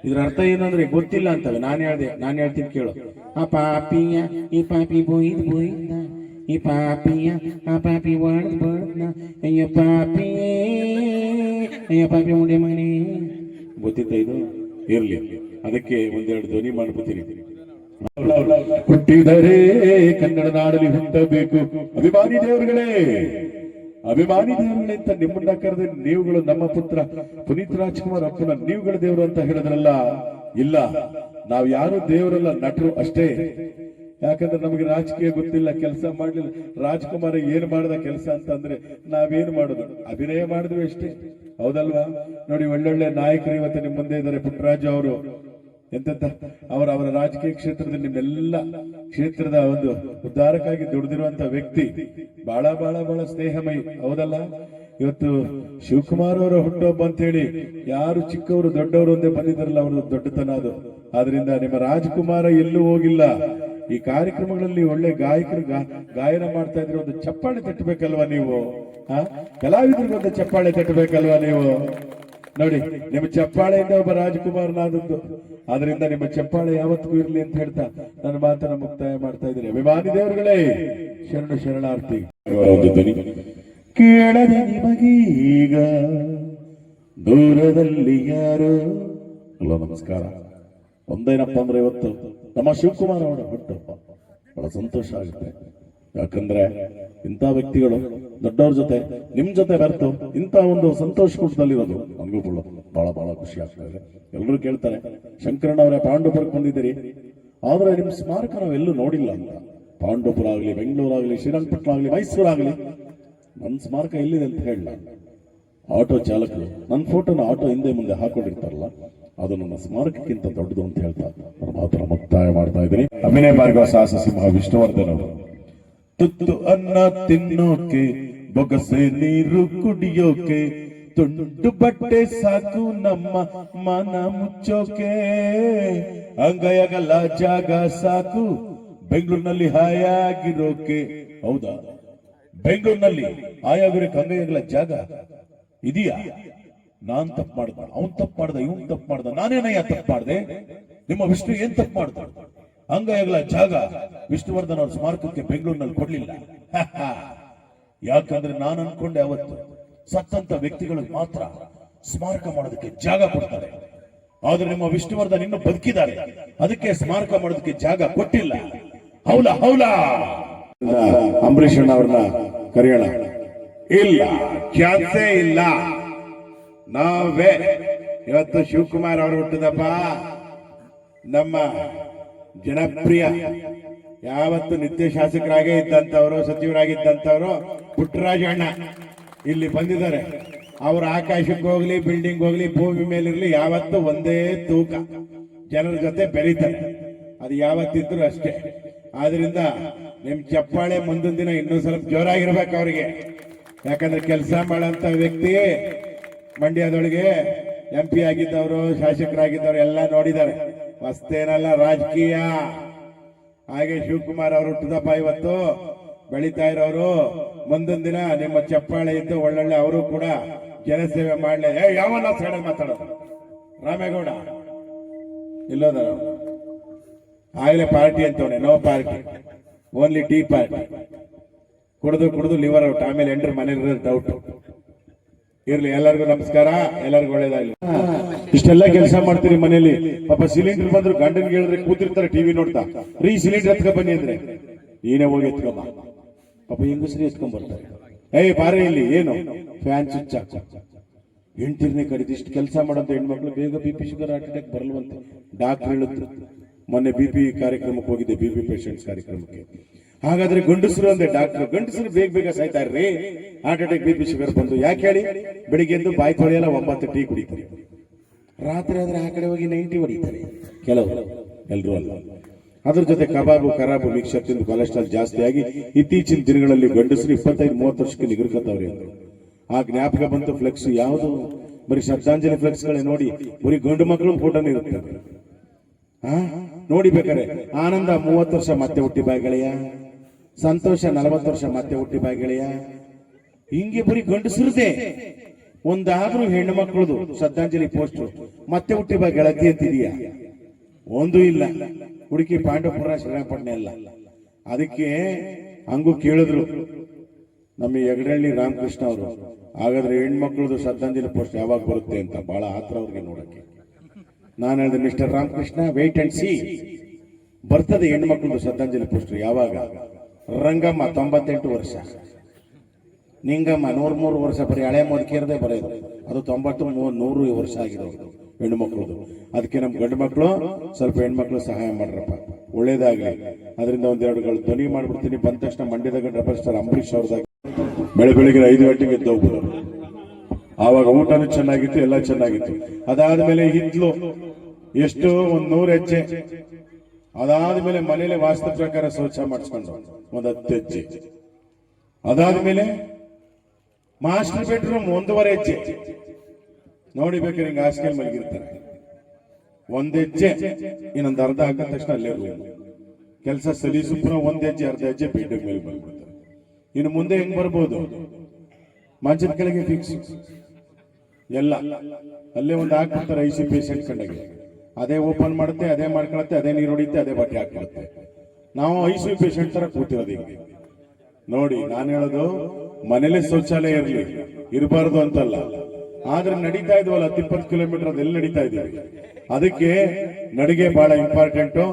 ಇದ್ರ ಅರ್ಥ ಏನಂದ್ರೆ ಗೊತ್ತಿಲ್ಲ ಅಂತವೆ. ನಾನು ಹೇಳ್ತೀನಿ ಕೇಳು. ಆ ಪಾಪಿಯ ಈ ಪಾಪಿ ಬೋಯ್ದ ಈ ಪಾಪಿಯ ಆ ಪಾಪಿ ಬಡ್ದ ಅಯ್ಯ ಪಾಪಿ ಮುಂಡೆ ಮನೆ. ಗೊತ್ತಿತ್ತ ಇದು? ಇರ್ಲಿ, ಅದಕ್ಕೆ ಒಂದೆರಡು ಧ್ವನಿ ಮಾಡ್ಬಿಡ್ತೀನಿ. ಹುಟ್ಟಿದರೆ ಕನ್ನಡ ನಾಡಲ್ಲಿ ಹುಟ್ಟಬೇಕು. ಅಭಿಮಾನಿ ದೇವರುಗಳೇ ಅಂತ ನಿಮ್ಮನ್ನ ಕರೆದ ನೀವುಗಳು ನಮ್ಮ ಪುತ್ರ ಪುನೀತ್ ರಾಜ್ಕುಮಾರ್ ಅಪ್ಪನ ನೀವುಗಳ ದೇವರು ಅಂತ ಹೇಳಿದ್ರಲ್ಲ. ಇಲ್ಲ, ನಾವ್ ಯಾರು ದೇವರಲ್ಲ, ನಟರು ಅಷ್ಟೇ. ಯಾಕಂದ್ರೆ ನಮಗೆ ರಾಜಕೀಯ ಗೊತ್ತಿಲ್ಲ, ಕೆಲಸ ಮಾಡ್ಲಿಲ್ಲ. ರಾಜ್ಕುಮಾರ್ ಏನ್ ಮಾಡಿದ ಕೆಲಸ ಅಂತಂದ್ರೆ ನಾವೇನ್ ಮಾಡುದು? ಅಭಿನಯ ಮಾಡಿದ್ವಿ ಅಷ್ಟೇ, ಹೌದಲ್ವಾ? ನೋಡಿ, ಒಳ್ಳೊಳ್ಳೆ ನಾಯಕರು ಇವತ್ತು ನಿಮ್ಮ ಮುಂದೆ ಇದ್ದಾರೆ. ಪುಟ್ಟರಾಜು ಅವರು ಎಂತೆಂತ ಅವರ ರಾಜಕೀಯ ಕ್ಷೇತ್ರದಲ್ಲಿ ನಿಮ್ಮೆಲ್ಲ ಕ್ಷೇತ್ರದ ಒಂದು ಉದ್ಧಾರಕ್ಕಾಗಿ ದುಡಿದಿರುವಂತ ವ್ಯಕ್ತಿ. ಬಹಳ ಬಹಳ ಬಹಳ ಸ್ನೇಹಮಯಿ, ಹೌದಲ್ಲ? ಇವತ್ತು ಶಿವಕುಮಾರ್ ಅವರ ಹುಟ್ಟುಹಬ್ಬ ಅಂತ ಹೇಳಿ ಯಾರು ಚಿಕ್ಕವರು ದೊಡ್ಡವರು ಒಂದೇ ಬಂದಿದ್ದಾರಲ್ಲ, ಅವರು ದೊಡ್ಡತನ ಅದು. ಆದ್ರಿಂದ ನಿಮ್ಮ ರಾಜ್ಕುಮಾರ ಎಲ್ಲೂ ಹೋಗಿಲ್ಲ. ಈ ಕಾರ್ಯಕ್ರಮಗಳಲ್ಲಿ ಒಳ್ಳೆ ಗಾಯಕರು ಗಾಯನ ಮಾಡ್ತಾ ಇದ್ರೆ ಒಂದು ಚಪ್ಪಾಳೆ ತಟ್ಟಬೇಕಲ್ವಾ ನೀವು? ಕಲಾವಿದರಿಗೆ ಒಂದು ಚಪ್ಪಾಳೆ ತಟ್ಟಬೇಕಲ್ವಾ ನೀವು? ನೋಡಿ, ನಿಮ್ಮ ಚಪ್ಪಾಳೆಯಿಂದ ಒಬ್ಬ ರಾಜ್ಕುಮಾರ್ನಾದದ್ದು. ಆದ್ರಿಂದ ನಿಮ್ಮ ಚಪ್ಪಾಳೆ ಯಾವತ್ತಿಗೂ ಇರ್ಲಿ ಅಂತ ಹೇಳ್ತಾ ನನ್ನ ಮಾತನ್ನ ಮುಕ್ತಾಯ ಮಾಡ್ತಾ ಇದ್ದೀನಿ. ಅಭಿಮಾನಿ ದೇವರುಗಳೇ, ಶರಣಾರ್ಥಿ. ಕೇಳದೆ ನಿಮಗೀಗ ದೂರದಲ್ಲಿ ಯಾರು. ಹಲೋ, ನಮಸ್ಕಾರ. ಒಂದೇನಪ್ಪ ಅಂದ್ರೆ ಇವತ್ತು ನಮ್ಮ ಶಿವಕುಮಾರ್ ಅವರ ಹುಟ್ಟುಹಬ್ಬ. ಬಹಳ ಸಂತೋಷ ಆಗುತ್ತೆ. ಯಾಕಂದ್ರೆ ಇಂಥ ವ್ಯಕ್ತಿಗಳು ದೊಡ್ಡವ್ರ ಜೊತೆ ನಿಮ್ ಜೊತೆ ಬೆರೆತು ಇಂಥ ಒಂದು ಸಂತೋಷ ಕೂಟದಲ್ಲಿರೋದು ನಮಗೂ ಬಹಳ ಬಹಳ ಖುಷಿ ಆಗ್ತಾ ಇದೆ. ಎಲ್ಲರೂ ಕೇಳ್ತಾರೆ, ಶಂಕರಣ್ಣವರೇ ಪಾಂಡವಪುರಕ್ಕೆ ಬಂದಿದ್ದೀರಿ, ಆದ್ರೆ ನಿಮ್ ಸ್ಮಾರಕ ನಾವೆಲ್ಲೂ ನೋಡಿಲ್ಲ ಅಂತ. ಪಾಂಡವಪುರ ಆಗ್ಲಿ, ಬೆಂಗಳೂರಾಗ್ಲಿ, ಶ್ರೀರಂಗಪಟ್ಟಣ ಆಗ್ಲಿ, ಮೈಸೂರಾಗ್ಲಿ, ನನ್ನ ಸ್ಮಾರಕ ಎಲ್ಲಿದೆ ಅಂತ ಹೇಳಲ್ಲ. ಆಟೋ ಚಾಲಕರು ನನ್ನ ಫೋಟೋನ ಆಟೋ ಹಿಂದೆ ಮುಂದೆ ಹಾಕೊಂಡಿರ್ತಾರಲ್ಲ, ಅದು ನನ್ನ ಸ್ಮಾರಕಕ್ಕಿಂತ ದೊಡ್ಡದು ಅಂತ ಹೇಳ್ತಾ ನನ್ನ ಮಾತ್ರ ಮುಕ್ತಾಯ ಮಾಡ್ತಾ ಇದ್ದೀನಿ. ಅಭಿನಯ ಭಾರ್ಗವ ಸಾಹಸ ಸಿಂಹ ವಿಷ್ಣುವರ್ಧನ್ ಅವರು. ತುತ್ತು ಅನ್ನ ತಿನ್ನೋಕೆ, ಬೊಗಸೆ ನೀರು ಕುಡಿಯೋಕೆ, ತುಂಡು ಬಟ್ಟೆ ಸಾಕು ನಮ್ಮ ಮನ ಮುಚ್ಚೋಕೆ, ಅಂಗೈಯಾಗಲ್ಲ ಜಾಗ ಸಾಕು ಬೆಂಗಳೂರಿನಲ್ಲಿ ಹಾಯಾಗಿರೋಕೆ. ಹೌದಾ? ಬೆಂಗಳೂರಿನಲ್ಲಿ ಹಾಯಾಗಿರೋಕೆ ಅಂಗೈಯಾಗಲ್ಲ ಜಾಗ ಇದೆಯಾ? ನಾನ್ ತಪ್ಪು ಮಾಡ್ದ, ಅವನ್ ತಪ್ಪು ಮಾಡ್ದ, ಇವನ್ ತಪ್ಪು ಮಾಡ್ದ, ನಾನೇನಯ್ಯ ತಪ್ಪು ಮಾಡ್ದೆ? ನಿಮ್ಮ ವಿಷ್ಣು ಏನ್ ತಪ್ಪು ಮಾಡ್ದ? ಅಂಗೈಯಾಗಲ್ಲ ಜಾಗ ವಿಷ್ಣುವರ್ಧನ್ ಅವ್ರ ಸ್ಮಾರಕಕ್ಕೆ ಬೆಂಗಳೂರಿನಲ್ಲಿ ಕೊಡ್ಲಿಲ್ಲ. ಯಾಕಂದ್ರೆ ನಾನು ಅನ್ಕೊಂಡೆ ಅವತ್ತು ಸತ್ತಂತ ವ್ಯಕ್ತಿಗಳಿಗೆ ಮಾತ್ರ ಸ್ಮಾರಕ ಮಾಡೋದಕ್ಕೆ ಜಾಗ ಕೊಡ್ತಾರೆ, ಆದ್ರೆ ನಿಮ್ಮ ವಿಷ್ಣುವರ್ಧನ್ ಇನ್ನು ಬದುಕಿದ್ದಾರೆ, ಅದಕ್ಕೆ ಸ್ಮಾರಕ ಮಾಡೋದಕ್ಕೆ ಜಾಗ ಕೊಟ್ಟಿಲ್ಲ. ಹೌಲಾ ಹೌಲಾ? ಅಂಬರೀಷ್ ಅಣ್ಣ ಅವ್ರನ್ನ ಕರೆಯೋಣ. ಇಲ್ಲ, ಚಾನ್ಸೇ ಇಲ್ಲ. ನಾವೇ ಇವತ್ತು ಶಿವಕುಮಾರ್ ಅವರು ಹುಟ್ಟಿದಪ್ಪ, ನಮ್ಮ ಜನಪ್ರಿಯ ಯಾವತ್ತು ನಿತ್ಯ ಶಾಸಕರಾಗೇ ಇದ್ದಂತವರು, ಸಚಿವರಾಗಿದ್ದಂತವರು ಪುಟ್ಟರಾಜ ಅಣ್ಣ ಇಲ್ಲಿ ಬಂದಿದ್ದಾರೆ. ಅವ್ರ ಆಕಾಶಕ್ಕೆ ಹೋಗ್ಲಿ, ಬಿಲ್ಡಿಂಗ್ ಹೋಗ್ಲಿ, ಭೂಮಿ ಮೇಲಿರ್ಲಿ, ಯಾವತ್ತು ಒಂದೇ ತೂಕ, ಜನರ ಜೊತೆ ಬೆರೀತಾರೆ. ಅದು ಯಾವತ್ತಿದ್ರು ಅಷ್ಟೇ. ಆದ್ರಿಂದ ನಿಮ್ ಚಪ್ಪಾಳೆ ಮುಂದಿನ ದಿನ ಇನ್ನೂ ಸ್ವಲ್ಪ ಜೋರಾಗಿರ್ಬೇಕು ಅವ್ರಿಗೆ. ಯಾಕಂದ್ರೆ ಕೆಲಸ ಮಾಡೋಂತ ವ್ಯಕ್ತಿ ಮಂಡ್ಯದೊಳಗೆ MP ಆಗಿದ್ದವರು, ಶಾಸಕರಾಗಿದ್ದವರು ಎಲ್ಲ ನೋಡಿದ್ದಾರೆ. ಮಸ್ತೇನಲ್ಲ ರಾಜಕೀಯ. ಹಾಗೆ ಶಿವಕುಮಾರ್ ಅವರು ಹುಟ್ಟಿದಪ್ಪ ಇವತ್ತು, ಬೆಳೀತಾ ಇರೋರು. ಮುಂದಿನ ದಿನ ನಿಮ್ಮ ಚಪ್ಪಾಳೆ ಇದ್ದು ಒಳ್ಳೊಳ್ಳೆ ಅವರು ಕೂಡ ಜನಸೇವೆ ಮಾಡ್ಲಿ. ಯಾವನ್ನ ಸೈಡಲ್ಲಿ ಮಾತಾಡೋದು? ರಾಮೇಗೌಡ ಇಲ್ಲೋದ ಆಗ್ಲೇ ಪಾರ್ಟಿ ಅಂತವನೆ. No party, only tea party. ಕುಡಿದು ಲಿವರ್ ಔಟ್, ಆಮೇಲೆ ಎಂಟ್ರ್ ಮನೇಲಿ ಡೌಟ್. ಇರ್ಲಿ, ಎಲ್ಲರಿಗೂ ನಮಸ್ಕಾರ, ಎಲ್ಲರಿಗೂ ಒಳ್ಳೇದಾಗ್ಲಿ. ಇಷ್ಟೆಲ್ಲ ಕೆಲಸ ಮಾಡ್ತೀರಿ ಮನೇಲಿ. ಪಾಪ ಸಿಲಿಂಡರ್ ಬಂದ್ರು ಗಂಡನ್ಗೆ ಹೇಳಿದ್ರೆ ಕೂತಿರ್ತಾರೆ ಟಿವಿ ನೋಡ್ತಾ, ರೀ ಸಿಲಿಂಡರ್ ಎತ್ಕೊಂಡ್ ಬನ್ನಿ ಅಂದ್ರೆ ಏನೇ ಹೋಗಿ ಎತ್ಕೊಂಬ. ಪಾಪ ಹೆಂಗಸ್ರಿ ಎತ್ಕೊಂಡ್ ಬರ್ತಾರೆ. ಬಾರಿ ಇಲ್ಲಿ ಏನು ಫ್ಯಾನ್ ಸ್ವಿಚ್ ಹಾಕ, ಹೆಂಡ್ತಿರ್ನೇ ಕಡಿದು ಇಷ್ಟು ಕೆಲಸ ಮಾಡೋಂತ ಹೆಣ್ಮಕ್ಳು ಬೇಗ BP ಶುಗರ್ ಹಾರ್ಟ್ ಅಟ್ಯಾಕ್ ಬರಲ್ವಂತೆ ಡಾಕ್ಟರ್ ಹೇಳಿದ್ರು. ಮೊನ್ನೆ BP ಕಾರ್ಯಕ್ರಮಕ್ಕೆ ಹೋಗಿದ್ದೆ, BP ಪೇಷಂಟ್ಸ್ ಕಾರ್ಯಕ್ರಮಕ್ಕೆ. ಹಾಗಾದ್ರೆ ಗಂಡಸರು ಅಂದೆ ಡಾಕ್ಟರ್, ಗಂಡಸರು ಬೇಗ ಸಾಯ್ತಾ ಇರ್ರಿ ಹಾರ್ಟ್ ಅಟ್ಯಾಕ್ BP ಶುಗರ್ ಬಂದು. ಯಾಕೆ ಹೇಳಿ? ಬೆಳಿಗ್ಗೆ ಎದ್ದು ಬಾಯಿ ತೊಳೆಯಲ್ಲ, 9 ಟೀ ಕುಡಿತಾರೆ. ರಾತ್ರಿ ಆದ್ರೆ ಆ ಕಡೆ ಹೋಗಿ 90 ಹೊಡಿತಾರೆ ಕೆಲವರು, ಎಲ್ರು ಅಲ್ಲ. ಅದ್ರ ಜೊತೆ ಕಬಾಬು, ಖರಾಬು, ಮಿಕ್ಸರ್ ತಿಂದು ಕೊಲೆಸ್ಟ್ರಾಲ್ ಜಾಸ್ತಿ ಆಗಿ ಇತ್ತೀಚಿನ ದಿನಗಳಲ್ಲಿ ಗಂಡಸರು 25-30 ವರ್ಷಕ್ಕೆ ನಿಗರ್ಕತ್ತವ್ರಿ ಅಂತ. ಆ ಜ್ಞಾಪಕ ಬಂತು ಫ್ಲೆಕ್ಸ್. ಯಾವುದು? ಬರೀ ಶ್ರದ್ಧಾಂಜಲಿ ಫ್ಲೆಕ್ಸ್ಗಳೇ ನೋಡಿ, ಬರೀ ಗಂಡು ಮಕ್ಕಳು ಫೋಟೋನೇ ಇರುತ್ತೆ. ನೋಡಿ ಬೇಕಾರೆ ಆನಂದ 30 ವರ್ಷ ಮತ್ತೆ ಹುಟ್ಟಿ ಬಾಯ್ ಗೆಳೆಯ, ಸಂತೋಷ 40 ವರ್ಷ ಮತ್ತೆ ಹುಟ್ಟಿ ಬಾಯ್ ಗೆಳೆಯ. ಹಿಂಗೆ ಬರೀ ಗಂಡಸರದೇ, ಒಂದಾದ್ರೂ ಹೆಣ್ಣು ಮಕ್ಕಳದು ಶ್ರದ್ಧಾಂಜಲಿ ಪೋಸ್ಟ್ ಮತ್ತೆ ಹುಟ್ಟಿ ಬಾಯ್ ಗೆಳತಿ ಅಂತಿದೀಯಾ? ಒಂದು ಇಲ್ಲ. ಹುಡುಕಿ ಪಾಂಡವಪುರ, ಶ್ರೀರಂಗಪಟ್ಟಣ ಎಲ್ಲ. ಅದಕ್ಕೆ ಹಂಗೂ ಕೇಳಿದ್ರು ನಮ್ಮ ಯಗಡಹಳ್ಳಿ ರಾಮಕೃಷ್ಣ ಅವರು, ಹಾಗಾದ್ರೆ ಹೆಣ್ಮಕ್ಳದು ಶ್ರದ್ಧಾಂಜಲಿ ಪೋಸ್ಟ್ ಯಾವಾಗ ಬರುತ್ತೆ ಅಂತ ಬಹಳ ಆತ್ರ ಅವ್ರಿಗೆ ನೋಡಕ್ಕೆ. ನಾನು ಹೇಳಿದೆ, mister Ramakrishna, wait and see, ಬರ್ತದೆ ಹೆಣ್ಮಕ್ಳದು ಶ್ರದ್ಧಾಂಜಲಿ ಪೋಸ್ಟ್. ಯಾವಾಗ? ರಂಗಮ್ಮ 98 ವರ್ಷ, ನಿಂಗಮ್ಮ 103 ವರ್ಷ, ಬರೀ ಹಳೆ ಮುದುಕಿಯರದೇ ಬರೆಯೋದು. ಅದು 90-100 ವರ್ಷ ಆಗಿರೋದು ಹೆಣ್ಮಕ್ಳದು. ಅದಕ್ಕೆ ನಮ್ಮ ಗಂಡು ಮಕ್ಕಳು ಸ್ವಲ್ಪ ಹೆಣ್ಮಕ್ಳು ಸಹಾಯ ಮಾಡ್ರಪ್ಪ, ಒಳ್ಳೇದಾಗ್ಲಿ. ಅದರಿಂದ ಒಂದೆರಡುಗಳು ಧ್ವನಿ ಮಾಡ್ಬಿಡ್ತೀನಿ. ಬಂದ ತಕ್ಷಣ ಮಂಡ್ಯದಾಗ ರೆಬಲ್ ಸ್ಟಾರ್ ಅಂಬರೀಷ್ ಅವ್ರದಾಗ ಬೆಳಗ್ಗೆ 5 ಗಂಟೆಗೆ ಎದ್ದು ಹೋಗ್ಬಿಡೋರು. ಆವಾಗ ಊಟನೂ ಚೆನ್ನಾಗಿತ್ತು, ಎಲ್ಲ ಚೆನ್ನಾಗಿತ್ತು. ಅದಾದ್ಮೇಲೆ ಹಿತ್ಲು ಎಷ್ಟು 100 ಹೆಜ್ಜೆ. ಅದಾದ್ಮೇಲೆ ಮನೇಲಿ ವಾಸ್ತು ಪ್ರಕಾರ ಶೌಚ ಮಾಡಿಸ್ಕೊಂಡು 10 ಹೆಜ್ಜೆ. ಅದಾದ್ಮೇಲೆ ಮಾಸ್ಟರ್ ಬೆಡ್ರೂಮ್ 1.5 ಹೆಜ್ಜೆ. ನೋಡಿ ಬೇಕಾದ್ರೆ ಹಿಂಗೆ ಹಾಸಿಗೆ ಮಲಗಿರ್ತಾರೆ, 1 ಹೆಜ್ಜೆ. ಇನ್ನೊಂದು ಅರ್ಧ ಹಾಕಿದ ತಕ್ಷಣ ಅಲ್ಲೇ ರೂಮ್. ಕೆಲಸ ಸಲೀಸುಪುರ 1 ಹೆಜ್ಜೆ, ಅರ್ಧ ಹೆಜ್ಜೆ ಬೆಡ್ ಮೇಲೆ ಮಲಗಿರ್ತಾರೆ. ಇನ್ನು ಮುಂದೆ ಹೆಂಗ್ ಬರ್ಬೋದು? ಮಂಚದ ಕೆಳಗೆ ಫಿಕ್ಸ್ ಎಲ್ಲ. ಅಲ್ಲೇ ಒಂದು ಹಾಕ್ಬಿಡ್ತಾರೆ ICU ಪೇಷಂಟ್ ಕಂಡಾಗೆ. ಅದೇ ಓಪನ್ ಮಾಡುತ್ತೆ, ಅದೇ ಮಾಡ್ಕೊಳತ್ತೆ, ಅದೇ ನೀರು ಹೊಡಿಯುತ್ತೆ, ಅದೇ ಬಟ್ಟೆ ಹಾಕ್ಬಿಡುತ್ತೆ. ನಾವು ICU ಪೇಷಂಟ್ ತರ ಕೂತಿರೋದು ಹಿಂಗೆ. ನೋಡಿ, ನಾನು ಹೇಳೋದು ಮನೇಲೆ ಶೌಚಾಲಯ ಇರಬಾರ್ದು ಅಂತಲ್ಲ, ಆದ್ರೆ ನಡೀತಾ ಇದ್ವಲ್ಲ 10-20 ಕಿಲೋಮೀಟರ್, ಅದೆಲ್ಲ ನಡೀತಾ ಇದೀವಿ. ಅದಕ್ಕೆ ನಡಿಗೆ ಬಹಳ ಇಂಪಾರ್ಟೆಂಟು.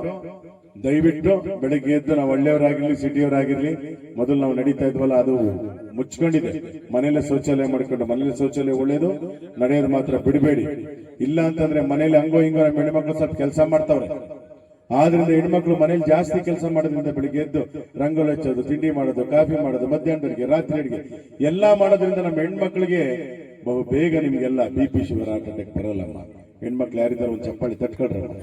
ದಯವಿಟ್ಟು ಬೆಳಿಗ್ಗೆ ಎದ್ದು ನಾವು ಒಳ್ಳೆಯವರಾಗಿರ್ಲಿ, ಸಿಟಿಯವರಾಗಿರ್ಲಿ, ಮೊದಲು ನಾವು ನಡೀತಾ ಇದ್ವಲ್ಲ ಅದು ಮುಚ್ಕೊಂಡಿದೆ. ಮನೇಲೆ ಶೌಚಾಲಯ ಮಾಡ್ಕೊಂಡು, ಮನೇಲೆ ಶೌಚಾಲಯ ಒಳ್ಳೇದು, ನಡೆಯೋದು ಮಾತ್ರ ಬಿಡಬೇಡಿ. ಇಲ್ಲ ಅಂತಂದ್ರೆ ಮನೇಲಿ ಹಂಗೋ ಹಿಂಗೋ ನಮ್ಮ ಹೆಣ್ಮಕ್ಳು ಸ್ವಲ್ಪ ಕೆಲಸ ಮಾಡ್ತಾವ್ರೆ. ಆದ್ರಿಂದ ಹೆಣ್ಮಕ್ಳು ಮನೇಲಿ ಜಾಸ್ತಿ ಕೆಲಸ ಮಾಡೋದ್ರಿಂದ ಬೆಳಿಗ್ಗೆ ಎದ್ದು ರಂಗೋಲಿ ಹಚ್ಚೋದು, ತಿಂಡಿ ಮಾಡೋದು, ಕಾಫಿ ಮಾಡೋದು, ಮಧ್ಯಾಹ್ನ ಅಡಿಗೆ, ರಾತ್ರಿ ಅಡಿಗೆ ಎಲ್ಲಾ ಮಾಡೋದ್ರಿಂದ ನಮ್ಮ ಹೆಣ್ಮಕ್ಳಿಗೆ ಬಹು ಬೇಗ ನಿಮ್ಗೆಲ್ಲ BP ಶುಗರ್ ಹಾರ್ಟ್ ಅಟ್ಯಾಕ್ ಬರಲ್ಲಮ್ಮ. ಹೆಣ್ಮಕ್ಳು ಯಾರಿದ್ದಾರೆ ಒಂದು ಚಪ್ಪಾಳಿ ತಟ್ಕೊಳ್ರಮ್ಮ.